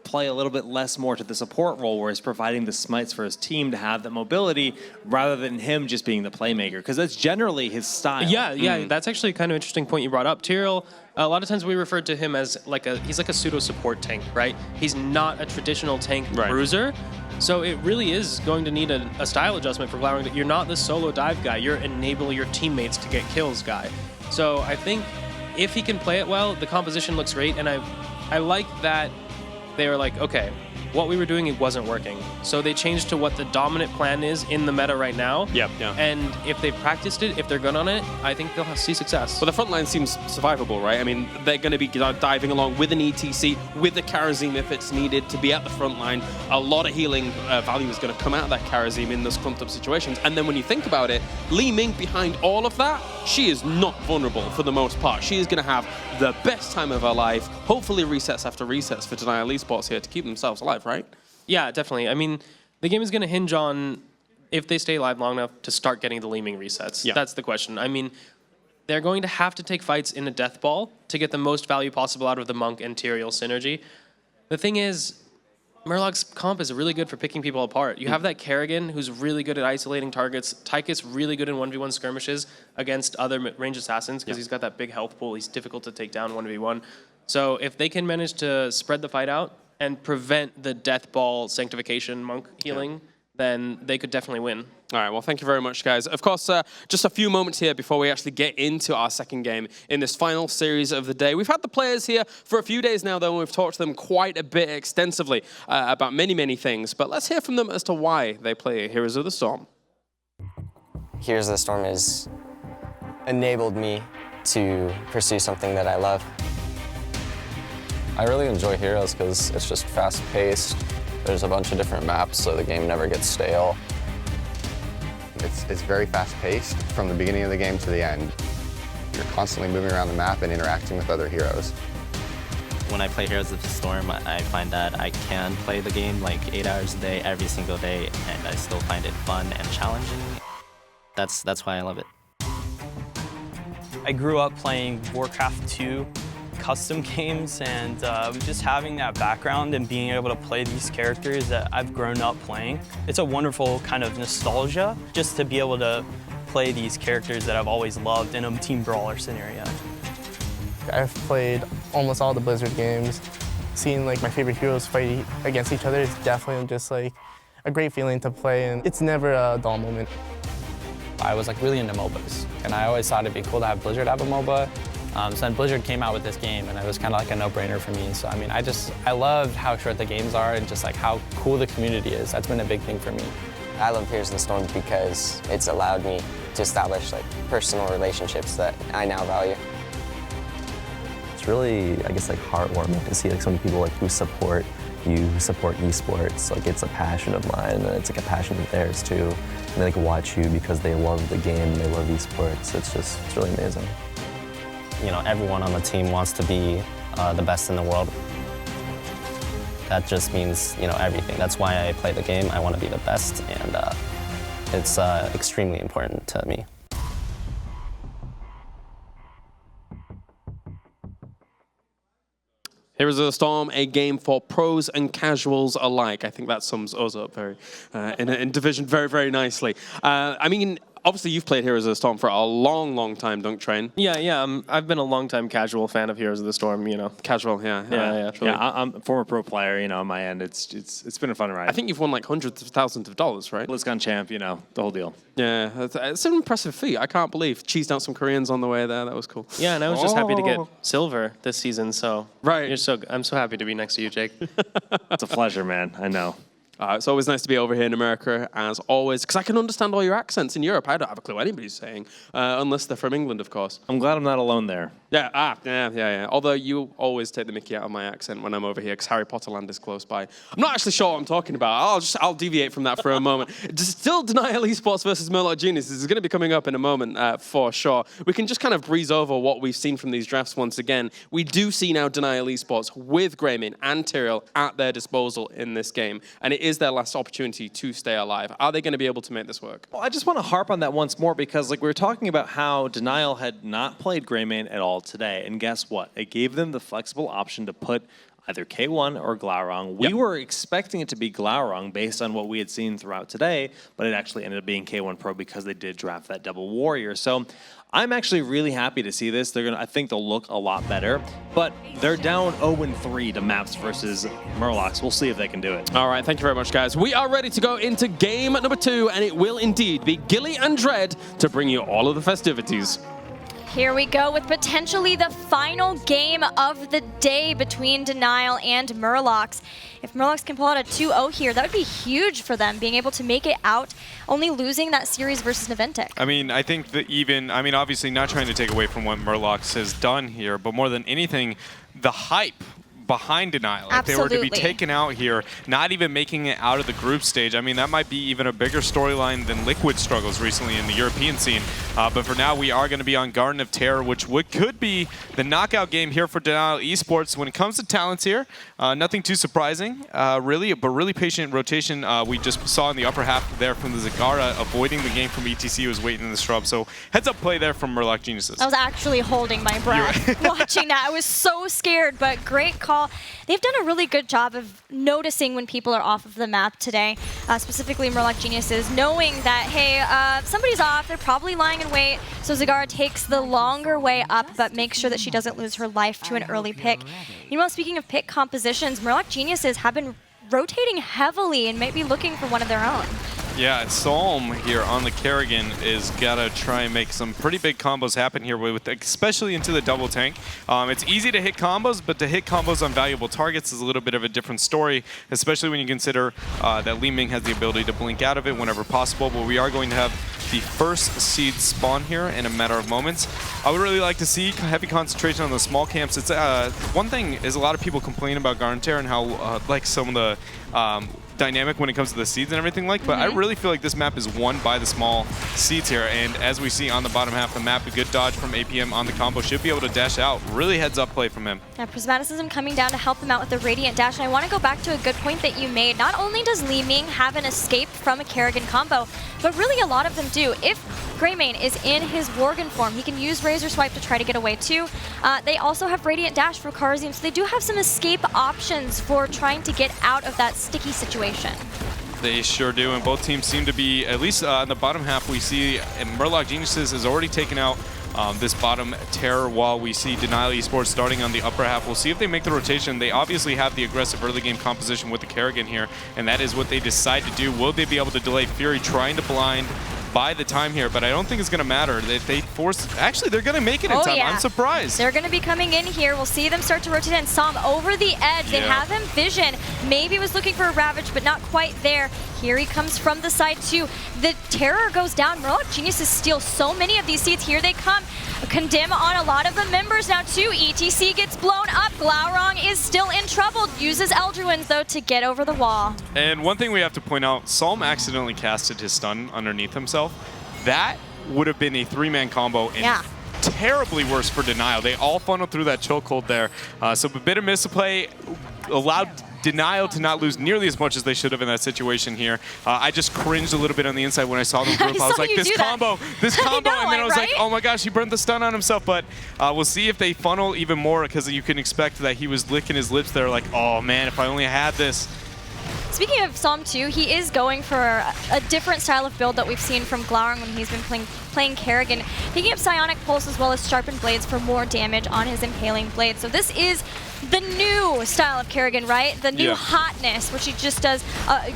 [SPEAKER 3] play a little bit less more to the support role where he's providing the smites for his team to have that mobility rather than him just being the playmaker, because that's generally his style.
[SPEAKER 2] Yeah, that's actually kind of interesting point you brought up. Tyrael, a lot of times we referred to him as he's like a pseudo support tank, right? He's not a traditional tank bruiser. So it really is going to need a style adjustment for Glaurung, that you're not the solo dive guy, you're enable your teammates to get kills guy. So I think if he can play it well, the composition looks great, and I like that they were like, okay, what we were doing, it wasn't working. So they changed to what the dominant plan is in the meta right now.
[SPEAKER 1] Yep, yeah.
[SPEAKER 2] And if they've practiced it, if they're good on it, I think they'll see success.
[SPEAKER 1] Well, the front line seems survivable, right? I mean, they're going to be diving along with an ETC, with the Karazim if it's needed to be at the front line. A lot of healing value is going to come out of that Karazim in those clumped up situations. And then when you think about it, Li Ming behind all of that, she is not vulnerable for the most part. She is going to have the best time of her life. Hopefully resets after resets for Denial eSports here to keep themselves alive, right?
[SPEAKER 2] Yeah, definitely. I mean, the game is going to hinge on if they stay alive long enough to start getting the Li Ming resets.
[SPEAKER 1] Yeah.
[SPEAKER 2] That's the question. I mean, they're going to have to take fights in a death ball to get the most value possible out of the Monk and Tyrael synergy. The thing is, Murloc's comp is really good for picking people apart. You have that Kerrigan, who's really good at isolating targets. Tyke's really good in 1v1 skirmishes against other range assassins because he's got that big health pool. He's difficult to take down 1v1. So if they can manage to spread the fight out and prevent the death ball sanctification Monk healing, then they could definitely win.
[SPEAKER 1] All right, well, thank you very much, guys. Of course, just a few moments here before we actually get into our second game in this final series of the day. We've had the players here for a few days now, though, and we've talked to them quite a bit extensively about many, many things. But let's hear from them as to why they play Heroes of the Storm.
[SPEAKER 6] Heroes of the Storm has enabled me to pursue something that I love.
[SPEAKER 7] I really enjoy Heroes because it's just fast-paced. There's a bunch of different maps, so the game never gets stale.
[SPEAKER 8] It's very fast-paced from the beginning of the game to the end. You're constantly moving around the map and interacting with other heroes.
[SPEAKER 9] When I play Heroes of the Storm, I find that I can play the game like 8 hours a day, every single day, and I still find it fun and challenging. That's why I love it.
[SPEAKER 10] I grew up playing Warcraft 2 custom games, and just having that background and being able to play these characters that I've grown up playing, it's a wonderful kind of nostalgia just to be able to play these characters that I've always loved in a team brawler scenario.
[SPEAKER 11] I've played almost all the Blizzard games. Seeing like my favorite heroes fight against each other is definitely just like a great feeling to play, and it's never a dull moment.
[SPEAKER 12] I was like really into MOBAs, and I always thought it'd be cool to have Blizzard have a MOBA. So then Blizzard came out with this game, and it was kind of like a no-brainer for me. So I mean, I loved how short the games are and just like how cool the community is. That's been a big thing for me.
[SPEAKER 6] I love Heroes of the Storm because it's allowed me to establish like personal relationships that I now value.
[SPEAKER 13] It's really, I guess, like heartwarming to see like so many people like who support you, who support esports. Like it's a passion of mine, and it's like a passion of theirs too. And they like watch you because they love the game, they love esports. It's really amazing.
[SPEAKER 9] You know, everyone on the team wants to be the best in the world. That just means, you know, everything. That's why I play the game. I want to be the best, and it's extremely important to me.
[SPEAKER 1] Heroes of the Storm, a game for pros and casuals alike. I think that sums us up very in Division very, very nicely. I mean, obviously you've played Heroes of the Storm for a long, long time, Dunk Train.
[SPEAKER 2] Yeah. I've been a long-time casual fan of Heroes of the Storm. You know,
[SPEAKER 1] casual, yeah.
[SPEAKER 3] I'm a former pro player. You know, on my end, it's been a fun ride.
[SPEAKER 1] I think you've won like hundreds of thousands of dollars, right?
[SPEAKER 3] BlizzCon champ, you know, the whole deal.
[SPEAKER 1] Yeah, it's an impressive feat. I can't believe cheesed out some Koreans on the way there. That was cool.
[SPEAKER 2] Yeah, and I was just happy to get silver this season. So
[SPEAKER 1] right,
[SPEAKER 2] I'm so happy to be next to you, Jake.
[SPEAKER 3] It's a pleasure, man. I know.
[SPEAKER 1] It's always nice to be over here in America, as always, because I can understand all your accents in Europe. I don't have a clue what anybody's saying, unless they're from England, of course.
[SPEAKER 3] I'm glad I'm not alone there.
[SPEAKER 1] Yeah. Although you always take the mickey out of my accent when I'm over here, because Harry Potter Land is close by. I'm not actually sure what I'm talking about. I'll deviate from that for a moment. Still, Denial eSports versus Murloc Geniuses is going to be coming up in a moment for sure. We can just kind of breeze over what we've seen from these drafts once again. We do see now Denial eSports with Graymin and Tyrael at their disposal in this game, and it is their last opportunity to stay alive. Are they going to be able to make this work?
[SPEAKER 3] Well, I just want to harp on that once more because like we were talking about how Denial had not played Graymin at all today, and guess what? It gave them the flexible option to put either K1 or Glaurung. We were expecting it to be Glaurung based on what we had seen throughout today, but it actually ended up being K1 Pro because they did draft that double warrior. So I'm actually really happy to see this. I think they'll look a lot better, but they're down 0-3 to maps versus Murlocs. We'll see if they can do it.
[SPEAKER 1] All right, thank you very much, guys. We are ready to go into game number 2, and it will indeed be Gilly and Dread to bring you all of the festivities.
[SPEAKER 4] Here we go with potentially the final game of the day between Denial and Murlocs. If Murlocs can pull out a 2-0 here, that would be huge for them, being able to make it out, only losing that series versus Naventic.
[SPEAKER 5] I mean, I think that obviously not trying to take away from what Murlocs has done here, but more than anything, the hype behind Denial. If they were to be taken out here, not even making it out of the group stage, I mean, that might be even a bigger storyline than Liquid struggles recently in the European scene. But for now, we are going to be on Garden of Terror, which could be the knockout game here for Denial eSports. When it comes to talents here, nothing too surprising, really, but really patient rotation. We just saw in the upper half there from the Zagara, avoiding the game from ETC, who was waiting in the scrub. So heads up play there from Murloc Geniuses.
[SPEAKER 4] I was actually holding my breath watching that. I was so scared, but great call. They've done a really good job of noticing when people are off of the map today, specifically Murloc Geniuses, knowing that, hey, somebody's off, they're probably lying in wait, so Zagara takes the longer way up, but makes sure that she doesn't lose her life to an early pick. Meanwhile, speaking of pick compositions, Murloc Geniuses have been rotating heavily and might be looking for one of their own.
[SPEAKER 5] Yeah, Psalm here on the Kerrigan is gotta try and make some pretty big combos happen here, with especially into the double tank. It's easy to hit combos, but to hit combos on valuable targets is a little bit of a different story, especially when you consider that Li Ming has the ability to blink out of it whenever possible. But we are going to have the first seed spawn here in a matter of moments. I would really like to see heavy concentration on the small camps. It's one thing is a lot of people complain about Garden of Terror and how like some of the dynamic when it comes to the seeds and everything but I really feel like this map is won by the small seeds here, and as we see on the bottom half of the map, a good dodge from APM on the combo should be able to dash out. Really heads up play from him.
[SPEAKER 4] Yeah, Prismaticism coming down to help them out with the Radiant Dash, and I want to go back to a good point that you made. Not only does Li Ming have an escape from a Kerrigan combo, but really a lot of them do. If Greymane is in his Worgen form, he can use Razor Swipe to try to get away too. They also have Radiant Dash for Karzium, so they do have some escape options for trying to get out of that sticky situation.
[SPEAKER 5] They sure do, and both teams seem to be, at least on the bottom half, we see Murloc Geniuses has already taken out this bottom Terror, while we see Denial eSports starting on the upper half. We'll see if they make the rotation. They obviously have the aggressive early game composition with the Kerrigan here, and that is what they decide to do. Will they be able to delay Fury trying to blind by the time here? But I don't think it's going to matter. If they force, actually, they're going to make it in time. Yeah. I'm surprised.
[SPEAKER 4] They're going to be coming in here. We'll see them start to rotate in. Psalm over the edge. They have him vision. Maybe was looking for a Ravage, but not quite there. Here he comes from the side too. The Terror goes down. Murloc Geniuses steal so many of these seats. Here they come. Condemn on a lot of the members now too. ETC gets blown up. Glaurung is still in trouble. Uses Eldruins though to get over the wall.
[SPEAKER 5] And one thing we have to point out, Psalm accidentally casted his stun underneath himself. That would have been a three-man combo and terribly worse for Denial. They all funneled through that chokehold there. So a bit of misplay allowed Denial to not lose nearly as much as they should have in that situation here. I just cringed a little bit on the inside when I saw them group. I was like, this combo, and then I was like, oh my gosh, he burned the stun on himself. But we'll see if they funnel even more, because you can expect that he was licking his lips there like, oh man, if I only had this.
[SPEAKER 4] Speaking of Psalm 2, he is going for a different style of build that we've seen from Glaurung when he's been playing Kerrigan, picking up Psionic Pulse as well as Sharpened Blades for more damage on his Impaling Blade. So this is the new style of Kerrigan, right? The new hotness, which she just does,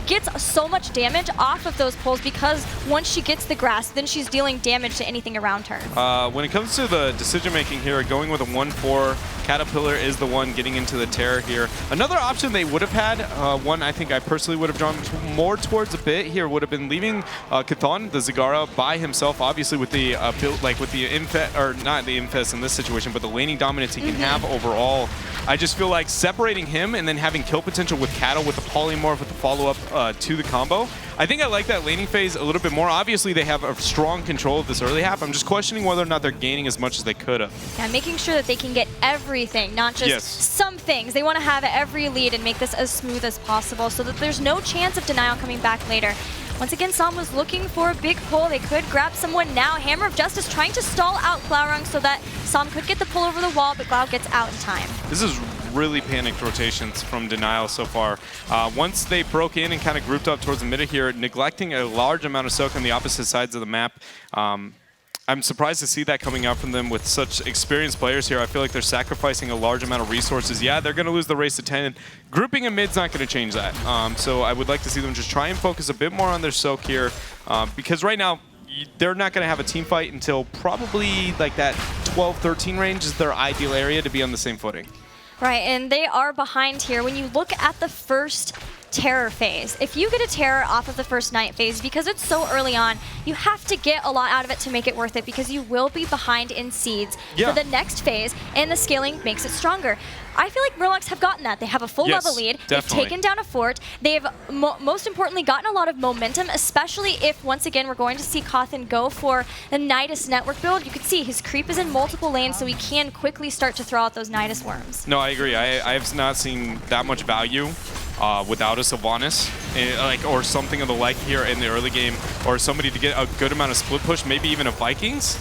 [SPEAKER 4] gets so much damage off of those pulls, because once she gets the grasp, then she's dealing damage to anything around her.
[SPEAKER 5] When it comes to the decision making here, going with a 1-4, Caterpillar is the one getting into the Terror here. Another option they would have had, one I think I personally would have drawn more towards a bit here, would have been leaving Chthon, the Zagara, by himself, obviously with the build, like with the Infest, or not the Infest in this situation, but the laning dominance he can have overall. I just feel like separating him and then having kill potential with Cattle, with the Polymorph, with the follow-up to the combo. I think I like that laning phase a little bit more. Obviously, they have a strong control of this early half. I'm just questioning whether or not they're gaining as much as they could have.
[SPEAKER 4] Yeah, making sure that they can get everything, not just some things. They want to have every lead and make this as smooth as possible so that there's no chance of Denial coming back later. Once again, Psalm was looking for a big pull. They could grab someone now. Hammer of Justice trying to stall out Glaurung so that Psalm could get the pull over the wall, but Glau gets out in time.
[SPEAKER 5] This is really panicked rotations from Denial so far. Once they broke in and kind of grouped up towards the middle here, neglecting a large amount of soak on the opposite sides of the map. I'm surprised to see that coming out from them with such experienced players here. I feel like they're sacrificing a large amount of resources. Yeah, they're going to lose the race to 10. Grouping in mid's not going to change that. So I would like to see them just try and focus a bit more on their soak here, because right now they're not going to have a team fight until probably like that 12, 13 range is their ideal area to be on the same footing.
[SPEAKER 4] Right, and they are behind here. When you look at the first terror phase, if you get a terror off of the first night phase, because it's so early on, you have to get a lot out of it to make it worth it, because you will be behind in seeds for the next phase, and the scaling makes it stronger. I feel like Murlocs have gotten that. They have a full level lead.
[SPEAKER 5] Definitely.
[SPEAKER 4] They've taken down a fort. They've, most importantly, gotten a lot of momentum, especially if, once again, we're going to see Cawthon go for the Nidus network build. You can see his creep is in multiple lanes, so he can quickly start to throw out those Nidus worms.
[SPEAKER 5] No, I agree. I have not seen that much value without a Sylvanas, or something of the like here in the early game, or somebody to get a good amount of split push, maybe even a Vikings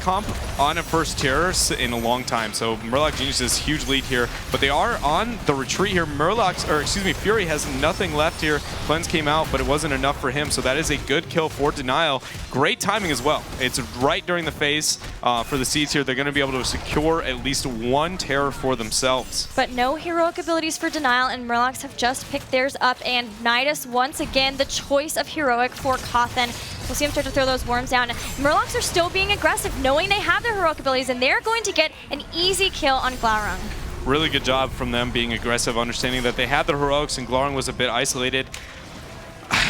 [SPEAKER 5] comp on a first terror in a long time. So Murloc Geniuses, huge lead here, but they are on the retreat here. Fury has nothing left here. Cleanse came out, but it wasn't enough for him, so that is a good kill for Denial. Great timing as well. It's right during the phase for the Seeds here. They're going to be able to secure at least one terror for themselves.
[SPEAKER 4] But no heroic abilities for Denial, and Murlocs have just picked theirs up, and Nidus, once again, the choice of heroic for Cawthon. We'll see him start to throw those worms down. Murlocs are still being aggressive, knowing they have their heroic abilities, and they're going to get an easy kill on Glaurung.
[SPEAKER 5] Really good job from them being aggressive, understanding that they had their heroics and Glaurung was a bit isolated.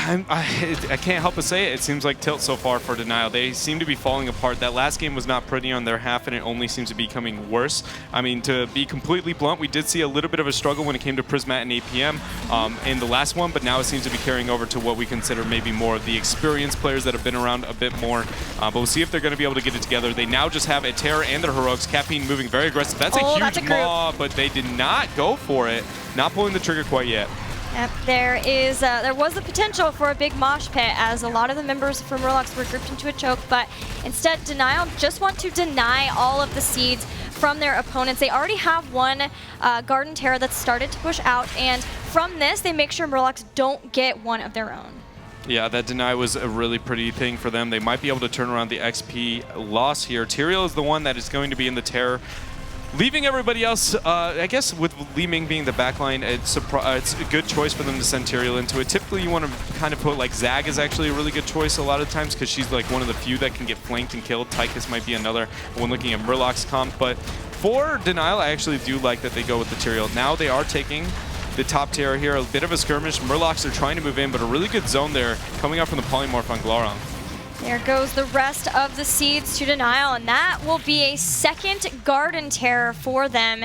[SPEAKER 5] I can't help but say it. It seems like tilt so far for Denial. They seem to be falling apart. That last game was not pretty on their half, and it only seems to be becoming worse. I mean, to be completely blunt, we did see a little bit of a struggle when it came to Prismat and APM in the last one, but now it seems to be carrying over to what we consider maybe more of the experienced players that have been around a bit more. But we'll see if they're going to be able to get it together. They now just have a Terror and their heroics. Caffeine moving very aggressive. That's a huge maw, but they did not go for it. Not pulling the trigger quite yet.
[SPEAKER 4] Yep, there was the potential for a big mosh pit, as a lot of the members from Murlocs were grouped into a choke, but instead Denial just want to deny all of the seeds from their opponents. They already have one Garden Terror that's started to push out, and from this they make sure Murlocs don't get one of their own.
[SPEAKER 5] Yeah, that deny was a really pretty thing for them. They might be able to turn around the XP loss here. Tyrael is the one that is going to be in the Terror. Leaving everybody else, I guess with Li Ming being the backline, it's a good choice for them to send Tyrael into it. Typically you want to kind of put like Zag is actually a really good choice a lot of times, because she's like one of the few that can get flanked and killed. Tychus might be another when looking at Murloc's comp, but for Denial I actually do like that they go with the Tyrael. Now they are taking the top Terror here, a bit of a skirmish. Murlocs are trying to move in, but a really good zone there coming out from the Polymorph on Glaurung.
[SPEAKER 4] There goes the rest of the seeds to Denial, and that will be a second Garden Terror for them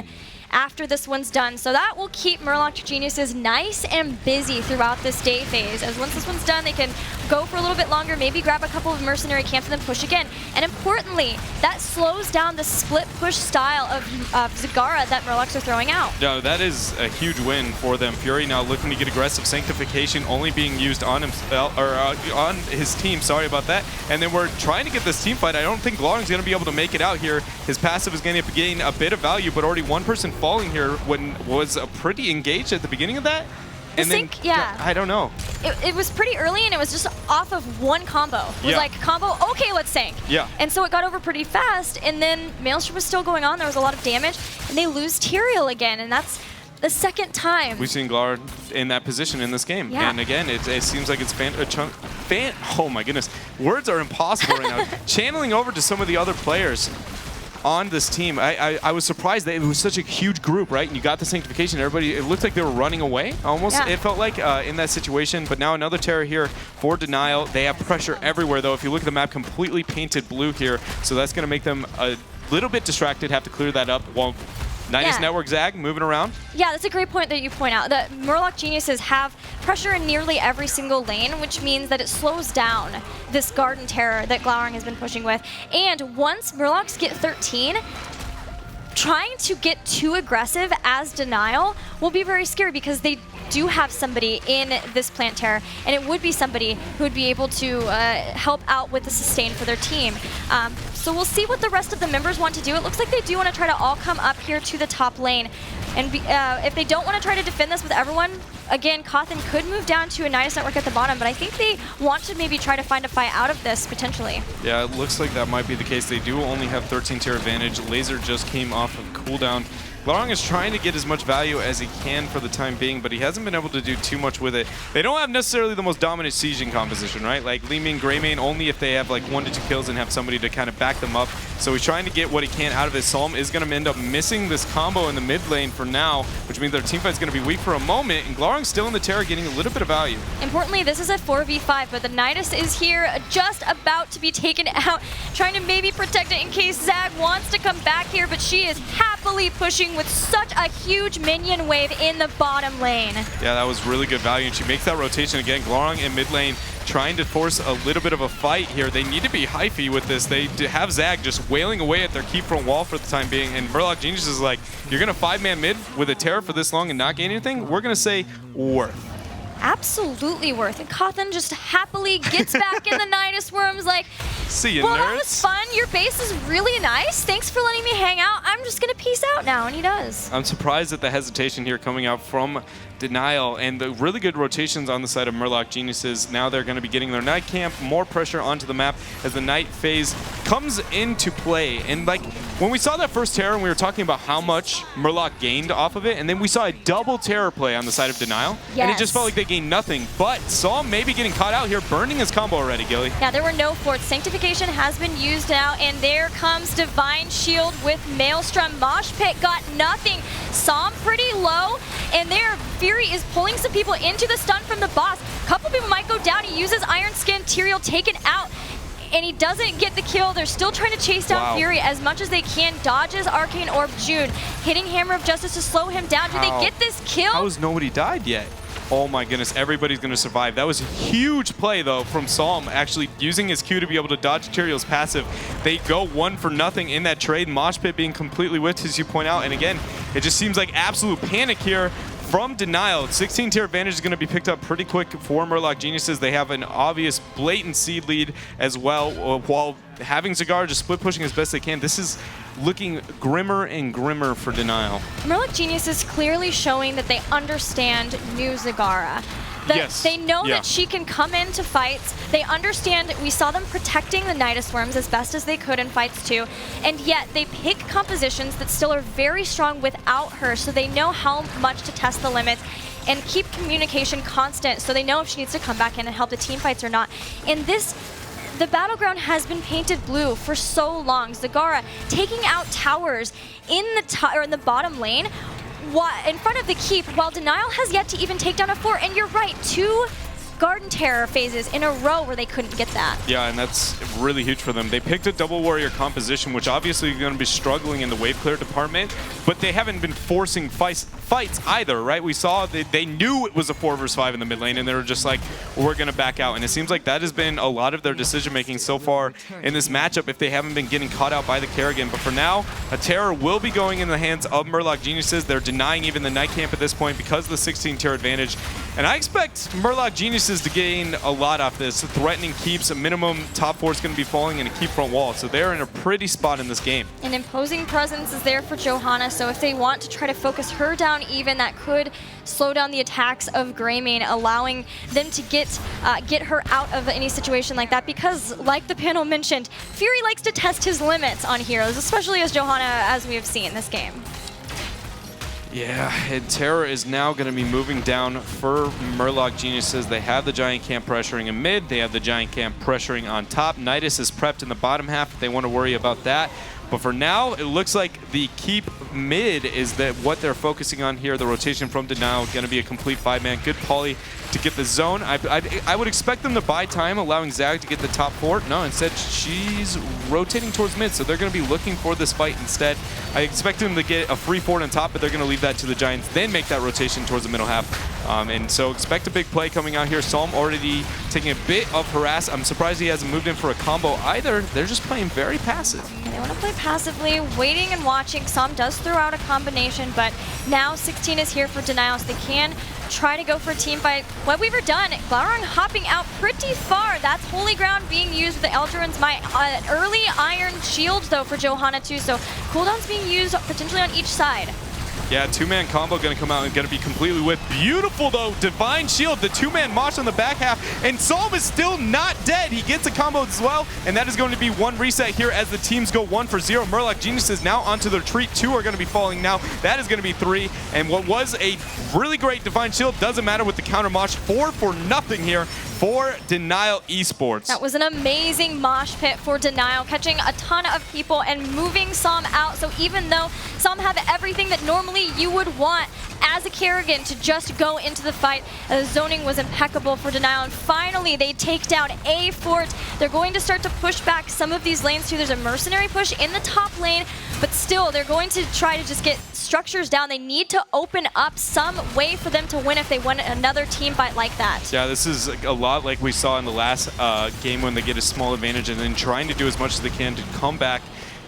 [SPEAKER 4] after this one's done. So that will keep Murloc Geniuses nice and busy throughout this day phase, as once this one's done, they can go for a little bit longer, maybe grab a couple of mercenary camps and then push again. And importantly, that slows down the split push style of Zagara that Murlocs are throwing out.
[SPEAKER 5] No, that is a huge win for them. Fury now looking to get aggressive. Sanctification only being used on himself, or on his team, sorry about that. And then we're trying to get this team fight. I don't think Glaurung's going to be able to make it out here. His passive is going to gain a bit of value, but already one person falling here when was pretty engaged at the beginning of that. And then, I don't know.
[SPEAKER 4] It was pretty early, and it was just off of one combo. It was like, combo, okay, let's sync.
[SPEAKER 5] Yeah.
[SPEAKER 4] And so it got over pretty fast, and then Maelstrom was still going on. There was a lot of damage, and they lose Tyrael again, and that's the second time
[SPEAKER 5] we've seen Glaur in that position in this game.
[SPEAKER 4] Yeah.
[SPEAKER 5] And again, it seems like it's oh my goodness, words are impossible right now. Channeling over to some of the other players on this team. I was surprised that it was such a huge group, right? And you got the Sanctification, everybody, it looked like they were running away almost. Yeah. It felt like in that situation, but now another Terror here for Denial. They have pressure everywhere though. If you look at the map, completely painted blue here, so that's going to make them a little bit distracted, have to clear that up. Well, Nidus Network Zag moving around.
[SPEAKER 4] Yeah, that's a great point that you point out. The Murloc Geniuses have pressure in nearly every single lane, which means that it slows down this Garden Terror that Glaurung has been pushing with. And once Murlocs get 13, trying to get too aggressive as Denial will be very scary, because they do have somebody in this plant terror, and it would be somebody who would be able to help out with the sustain for their team. So we'll see what the rest of the members want to do. It looks like they do want to try to all come up here to the top lane. And if they don't want to try to defend this with everyone, again, Cawthon could move down to a Nidus Network at the bottom, but I think they want to maybe try to find a fight out of this, potentially.
[SPEAKER 5] Yeah, it looks like that might be the case. They do only have 13 tier advantage. Laser just came off of cooldown. Glaurung is trying to get as much value as he can for the time being, but he hasn't been able to do too much with it. They don't have necessarily the most dominant sieging composition, right? Like Li Ming, Greymane, only if they have like 1 to 2 kills and have somebody to kind of back them up. So he's trying to get what he can out of his. Psalm is going to end up missing this combo in the mid lane for now, which means their teamfight's going to be weak for a moment, and Glaurung's still in the Terra getting a little bit of value.
[SPEAKER 4] Importantly, this is a 4v5, but the Nidus is here just about to be taken out, trying to maybe protect it in case Zag wants to come back here, but she is happily pushing with such a huge minion wave in the bottom lane.
[SPEAKER 5] Yeah, that was really good value, and she makes that rotation again. Glaurung in mid lane trying to force a little bit of a fight here. They need to be hyphy with this. They have Zag just wailing away at their keep front wall for the time being, and Murloc Genius is like, you're going to 5-man mid with a Terra for this long and not gain anything? We're going to say worth.
[SPEAKER 4] Absolutely worth. And Cawthon just happily gets back in the Nidus Worms like,
[SPEAKER 5] see you,
[SPEAKER 4] well,
[SPEAKER 5] nerds.
[SPEAKER 4] That was fun. Your base is really nice. Thanks for letting me hang out. I'm just going to peace out now, and he does.
[SPEAKER 5] I'm surprised at the hesitation here coming out from Denial, and the really good rotations on the side of Murloc Geniuses. Now they're going to be getting their night camp, more pressure onto the map as the night phase comes into play. And like when we saw that first Terror, and we were talking about how much Murloc gained off of it, and then we saw a double Terror play on the side of Denial, and it just felt like they gained nothing. But Psalm maybe getting caught out here, burning his combo already, Gilly.
[SPEAKER 4] Yeah, there were no forts. Sanctification has been used now, and there comes Divine Shield with Maelstrom. Mosh Pit got nothing. Psalm pretty low, and there Fury is pulling some people into the stun from the boss. A couple people might go down. He uses Iron Skin, Tyrael taken out, and he doesn't get the kill. They're still trying to chase down Fury as much as they can. Dodges Arcane Orb June, hitting Hammer of Justice to slow him down. Do they get this kill?
[SPEAKER 5] How has nobody died yet? Oh my goodness, everybody's going to survive. That was a huge play, though, from Psalm, actually using his Q to be able to dodge Tyrael's passive. They go 1 for nothing in that trade. Mosh Pit being completely whipped, as you point out. And again, it just seems like absolute panic here from Denial. 16 tier advantage is going to be picked up pretty quick for Murloc Geniuses. They have an obvious blatant seed lead as well, while having Zagara just split pushing as best they can. This is looking grimmer and grimmer for Denial.
[SPEAKER 4] Murloc Genius is clearly showing that they understand new Zagara.
[SPEAKER 5] Yes.
[SPEAKER 4] They know that she can come into fights. They understand, we saw them protecting the Nidus Worms as best as they could in fights too, and yet they pick compositions that still are very strong without her, so they know how much to test the limits and keep communication constant, so they know if she needs to come back in and help the team fights or not. And this, the battleground has been painted blue for so long. Zagara taking out towers in the bottom lane, in front of the keep, while Denial has yet to even take down a fort. And you're right, 2 Garden Terror phases in a row where they couldn't get that.
[SPEAKER 5] Yeah, and that's really huge for them. They picked a double warrior composition, which obviously is going to be struggling in the wave clear department, but they haven't been forcing fights either, right? We saw that they knew it was a 4 versus 5 in the mid lane, and they were just like, we're going to back out. And it seems like that has been a lot of their decision making so far in this matchup if they haven't been getting caught out by the Kerrigan. But for now, a Terror will be going in the hands of Murloc Geniuses. They're denying even the night camp at this point because of the 16 tier advantage. And I expect Murloc Geniuses to gain a lot off this. Threatening keeps, a minimum top 4 is going to be falling in a keep front wall. So they're in a pretty spot in this game.
[SPEAKER 4] An imposing presence is there for Johanna, so if they want to try to focus her down even, that could slow down the attacks of Greymane, allowing them to get her out of any situation like that, because like the panel mentioned, Fury likes to test his limits on heroes, especially as Johanna, as we have seen this game.
[SPEAKER 5] Yeah, and Terror is now going to be moving down for Murloc Geniuses. They have the Giant Camp pressuring in mid. They have the Giant Camp pressuring on top. Nidus is prepped in the bottom half if they want to worry about that. But for now, it looks like the keep mid is that what they're focusing on here. The rotation from Denial going to be a complete 5-man. Good poly to get the zone. I would expect them to buy time, allowing Zag to get the top 4. No, instead she's rotating towards mid, so they're going to be looking for this fight instead. I expect them to get a free fort on top, but they're going to leave that to the Giants, then make that rotation towards the middle half. And so expect a big play coming out here. Psalm already taking a bit of harass. I'm surprised he hasn't moved in for a combo either. They're just playing very passive.
[SPEAKER 4] They want to play passively, waiting and watching. Psalm does throw out a combination, but now 16 is here for Denial, so they can try to go for a team fight. What we've done, Glaurung hopping out pretty far. That's Holy Ground being used with the Eldrain's Might. Early Iron Shield, though, for Johanna, too, so cooldowns being used potentially on each side.
[SPEAKER 5] Yeah, 2-man combo going to come out and going to be completely whipped. Beautiful, though. Divine Shield, the 2-man Mosh on the back half. And Psalm is still not dead. He gets a combo as well. And that is going to be 1 reset here as the teams go 1 for 0. Murloc Geniuses now onto their retreat. 2 are going to be falling now. That is going to be 3. And what was a really great Divine Shield doesn't matter with the counter Mosh. 4 for nothing here for Denial eSports.
[SPEAKER 4] That was an amazing mosh pit for Denial, catching a ton of people and moving Som out. So even though Som have everything that normally you would want as a Kerrigan to just go into the fight, the zoning was impeccable for Denial. And finally, they take down A Fort. They're going to start to push back some of these lanes too. There's a mercenary push in the top lane, but still, they're going to try to just get structures down. They need to open up some way for them to win if they win another team fight like that.
[SPEAKER 5] Yeah, this is a lot like we saw in the last game when they get a small advantage and then trying to do as much as they can to come back.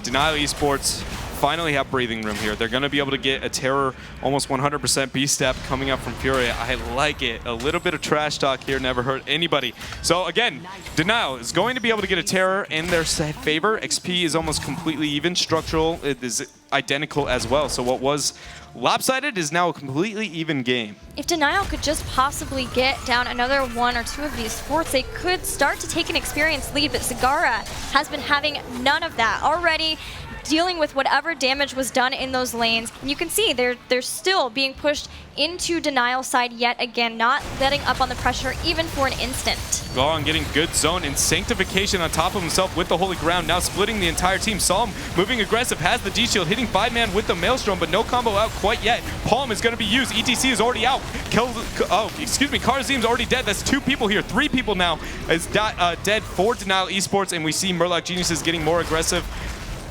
[SPEAKER 5] Denial eSports finally have breathing room here. They're going to be able to get a Terror almost 100% B-step coming up from Fury. I like it. A little bit of trash talk here never hurt anybody. So again, Denial is going to be able to get a Terror in their favor. XP is almost completely even. Structural it is identical as well. So what was lopsided is now a completely even game.
[SPEAKER 4] If Denial could just possibly get down another one or two of these forts, they could start to take an experience lead, but Zagara has been having none of that already, dealing with whatever damage was done in those lanes. And you can see they're still being pushed into Denial side yet again, not letting up on the pressure even for an instant.
[SPEAKER 5] Gong getting good zone and Sanctification on top of himself with the Holy Ground, now splitting the entire team. Psalm moving aggressive, has the D-Shield, hitting 5-man with the Maelstrom, but no combo out quite yet. Palm is going to be used. ETC is already out. Karzim's already dead. That's 2 people here. 3 people now is dead for Denial eSports, and we see Murloc Geniuses getting more aggressive.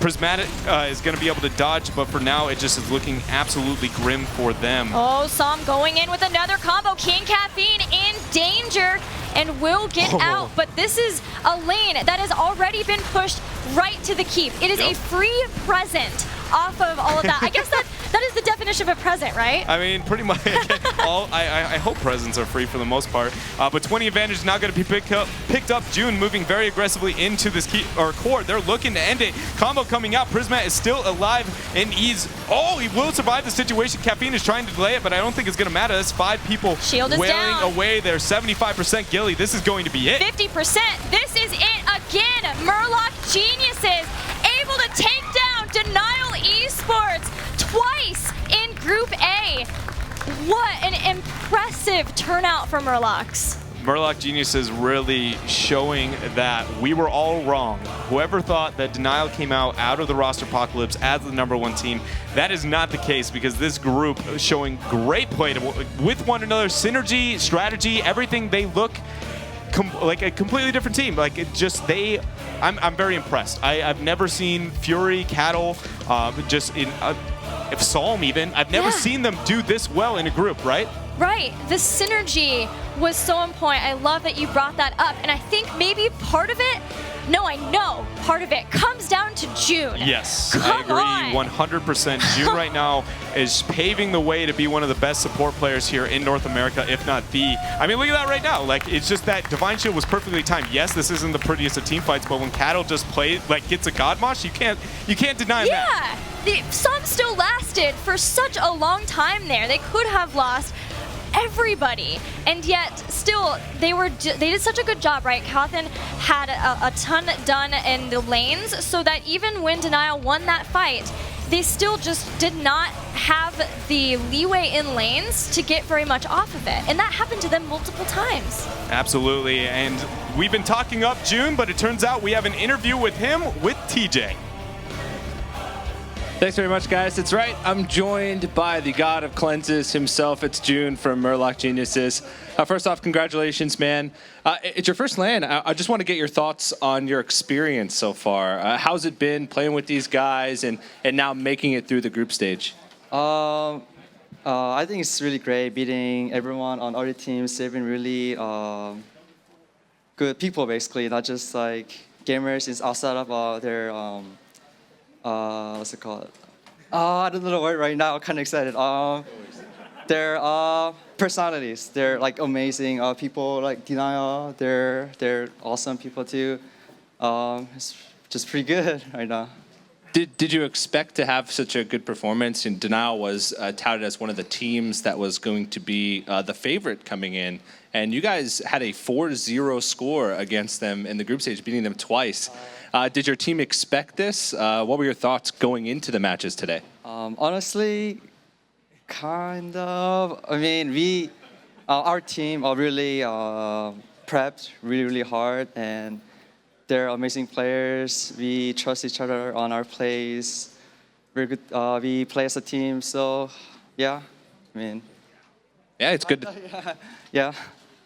[SPEAKER 5] Prismatic is going to be able to dodge, but for now, it just is looking absolutely grim for them.
[SPEAKER 4] Oh, Som going in with another combo. King Caffeine in danger and will get out, but this is a lane that has already been pushed right to the keep. It is a free present off of all of that. I guess that is the definition of a present, right?
[SPEAKER 5] I mean, pretty much. I hope presents are free for the most part. But 20 advantage is now going to be picked up. June moving very aggressively into this core. They're looking to end it. Combo coming out. Prismat is still alive and he will survive the situation. Caffeine is trying to delay it, but I don't think it's going to matter. That's 5 people wailing away there. 75% Gilly. This is going to be it.
[SPEAKER 4] 50%. This is it again. Murloc Geniuses able to take down Denial eSports twice in Group A. What an impressive turnout for Murlocs.
[SPEAKER 5] Murloc Geniuses really showing that we were all wrong. Whoever thought that Denial came out of the roster apocalypse as the #1 team, that is not the case, because this group is showing great play with one another, synergy, strategy, everything. They look like a completely different team. Like I'm very impressed. I've never seen Fury, Cattle, if Psalm even. I've never seen them do this well in a group, right?
[SPEAKER 4] Right. The synergy was so on point. I love that you brought that up. And I think maybe part of it, I know part of it comes down to June.
[SPEAKER 5] Yes, I agree 100%. June right now is paving the way to be one of the best support players here in North America, if not the. I mean, look at that right now. Like, it's just that Divine Shield was perfectly timed. Yes, this isn't the prettiest of team fights, but when Cattle just gets a God Mosh, you can't deny that.
[SPEAKER 4] Yeah, some still lasted for such a long time there. They could have lost everybody, and yet still they did such a good job, right? Cawthon had a ton done in the lanes, so that even when Denial won that fight, they still just did not have the leeway in lanes to get very much off of it, and that happened to them multiple times.
[SPEAKER 5] Absolutely, and we've been talking up June, but it turns out we have an interview with him with TJ.
[SPEAKER 14] Thanks very much, guys. That's right. I'm joined by the god of cleanses himself. It's June from Murloc Geniuses. First off, congratulations, man. It's your first LAN. I just want to get your thoughts on your experience so far. How's it been playing with these guys and now making it through the group stage?
[SPEAKER 15] I think it's really great beating everyone on other teams. They've been really good people, basically, not just like gamers. It's outside of their what's it called? I don't know the word right now. I'm kind of excited. Their personalities. They're like amazing people. Like Denial, they're awesome people too. It's just pretty good right now.
[SPEAKER 14] Did you expect to have such a good performance? And Denial was touted as one of the teams that was going to be the favorite coming in. And you guys had a 4-0 score against them in the group stage, beating them twice. Did your team expect this? What were your thoughts going into the matches today?
[SPEAKER 15] Honestly, kind of. I mean, our team are really prepped really, really hard, and they're amazing players. We trust each other on our plays. We're good. We play as a team, so yeah. I mean,
[SPEAKER 14] Yeah, it's good.
[SPEAKER 15] yeah.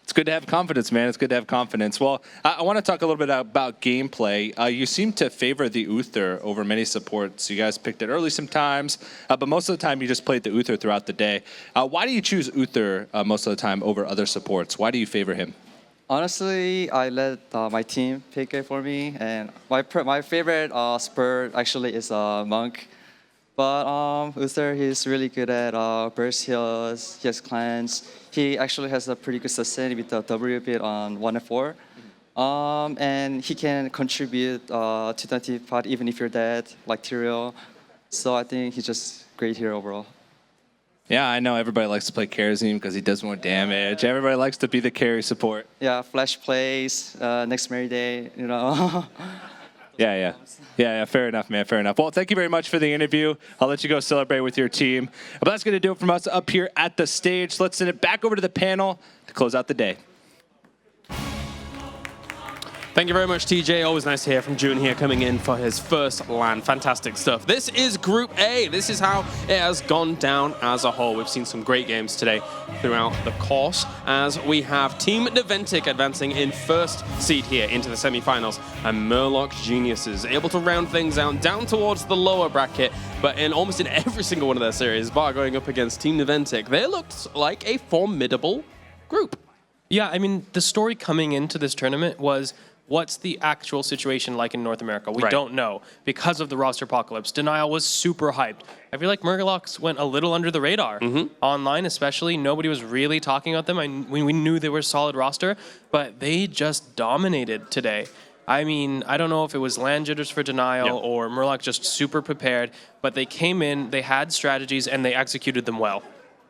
[SPEAKER 14] It's good to have confidence, man. It's good to have confidence. Well, I want to talk a little bit about gameplay. You seem to favor the Uther over many supports. You guys picked it early sometimes, but most of the time you just played the Uther throughout the day. Why do you choose Uther most of the time over other supports? Why do you favor him?
[SPEAKER 15] Honestly, I let my team pick it for me, and my favorite spur actually is Monk. But Uther, he's really good at burst heals, he has cleanse. He actually has a pretty good sustain with the W bit on 1 and 4. And he can contribute to the team part even if you're dead, like Tyrael. So I think he's just great here overall.
[SPEAKER 14] Yeah, I know everybody likes to play Karazim because he does more damage. Everybody likes to be the carry support.
[SPEAKER 15] Yeah, flash plays, next Merry Day, you know.
[SPEAKER 14] Yeah, fair enough, man, fair enough. Well, thank you very much for the interview. I'll let you go celebrate with your team. But that's going to do it from us up here at the stage. Let's send it back over to the panel to close out the day.
[SPEAKER 1] Thank you very much, TJ. Always nice to hear from June here coming in for his first LAN. Fantastic stuff. This is Group A. This is how it has gone down as a whole. We've seen some great games today throughout the course as we have Team Naventic advancing in first seed here into the semifinals, and Murloc Geniuses able to round things out down towards the lower bracket, but almost in every single one of their series, bar going up against Team Naventic. They looked like a formidable group.
[SPEAKER 2] Yeah, I mean, the story coming into this tournament was, what's the actual situation like in North America? We don't know because of the roster apocalypse. Denial was super hyped. I feel like Murlocs went a little under the radar. Online especially, nobody was really talking about them. We knew they were a solid roster, but they just dominated today. I mean, I don't know if it was LAN jitters for Denial or Murloc just super prepared, but they came in, they had strategies, and they executed them well.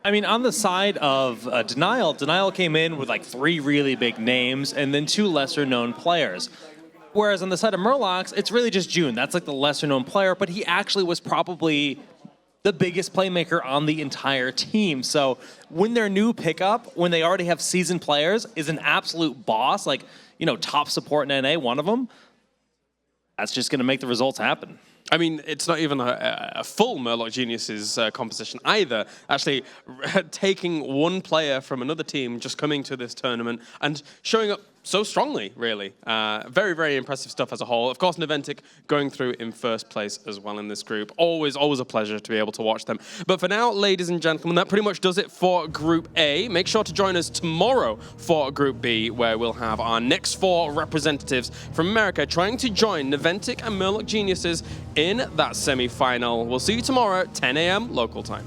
[SPEAKER 3] I mean, on the side of Denial came in with like 3 really big names and then 2 lesser-known players. Whereas on the side of Murlocs, it's really just June. That's like the lesser-known player, but he actually was probably the biggest playmaker on the entire team. So when their new pickup, when they already have seasoned players, is an absolute boss, like, you know, top support in NA, one of them, that's just going to make the results happen.
[SPEAKER 1] I mean, it's not even a full Murloc Geniuses composition either. Actually, taking one player from another team, just coming to this tournament and showing up so strongly, really. Very, very impressive stuff as a whole. Of course, Naventic going through in first place as well in this group. Always a pleasure to be able to watch them. But for now, ladies and gentlemen, that pretty much does it for Group A. Make sure to join us tomorrow for Group B, where we'll have our next 4 representatives from America trying to join Naventic and Murloc Geniuses in that semi-final. We'll see you tomorrow at 10 a.m. local time.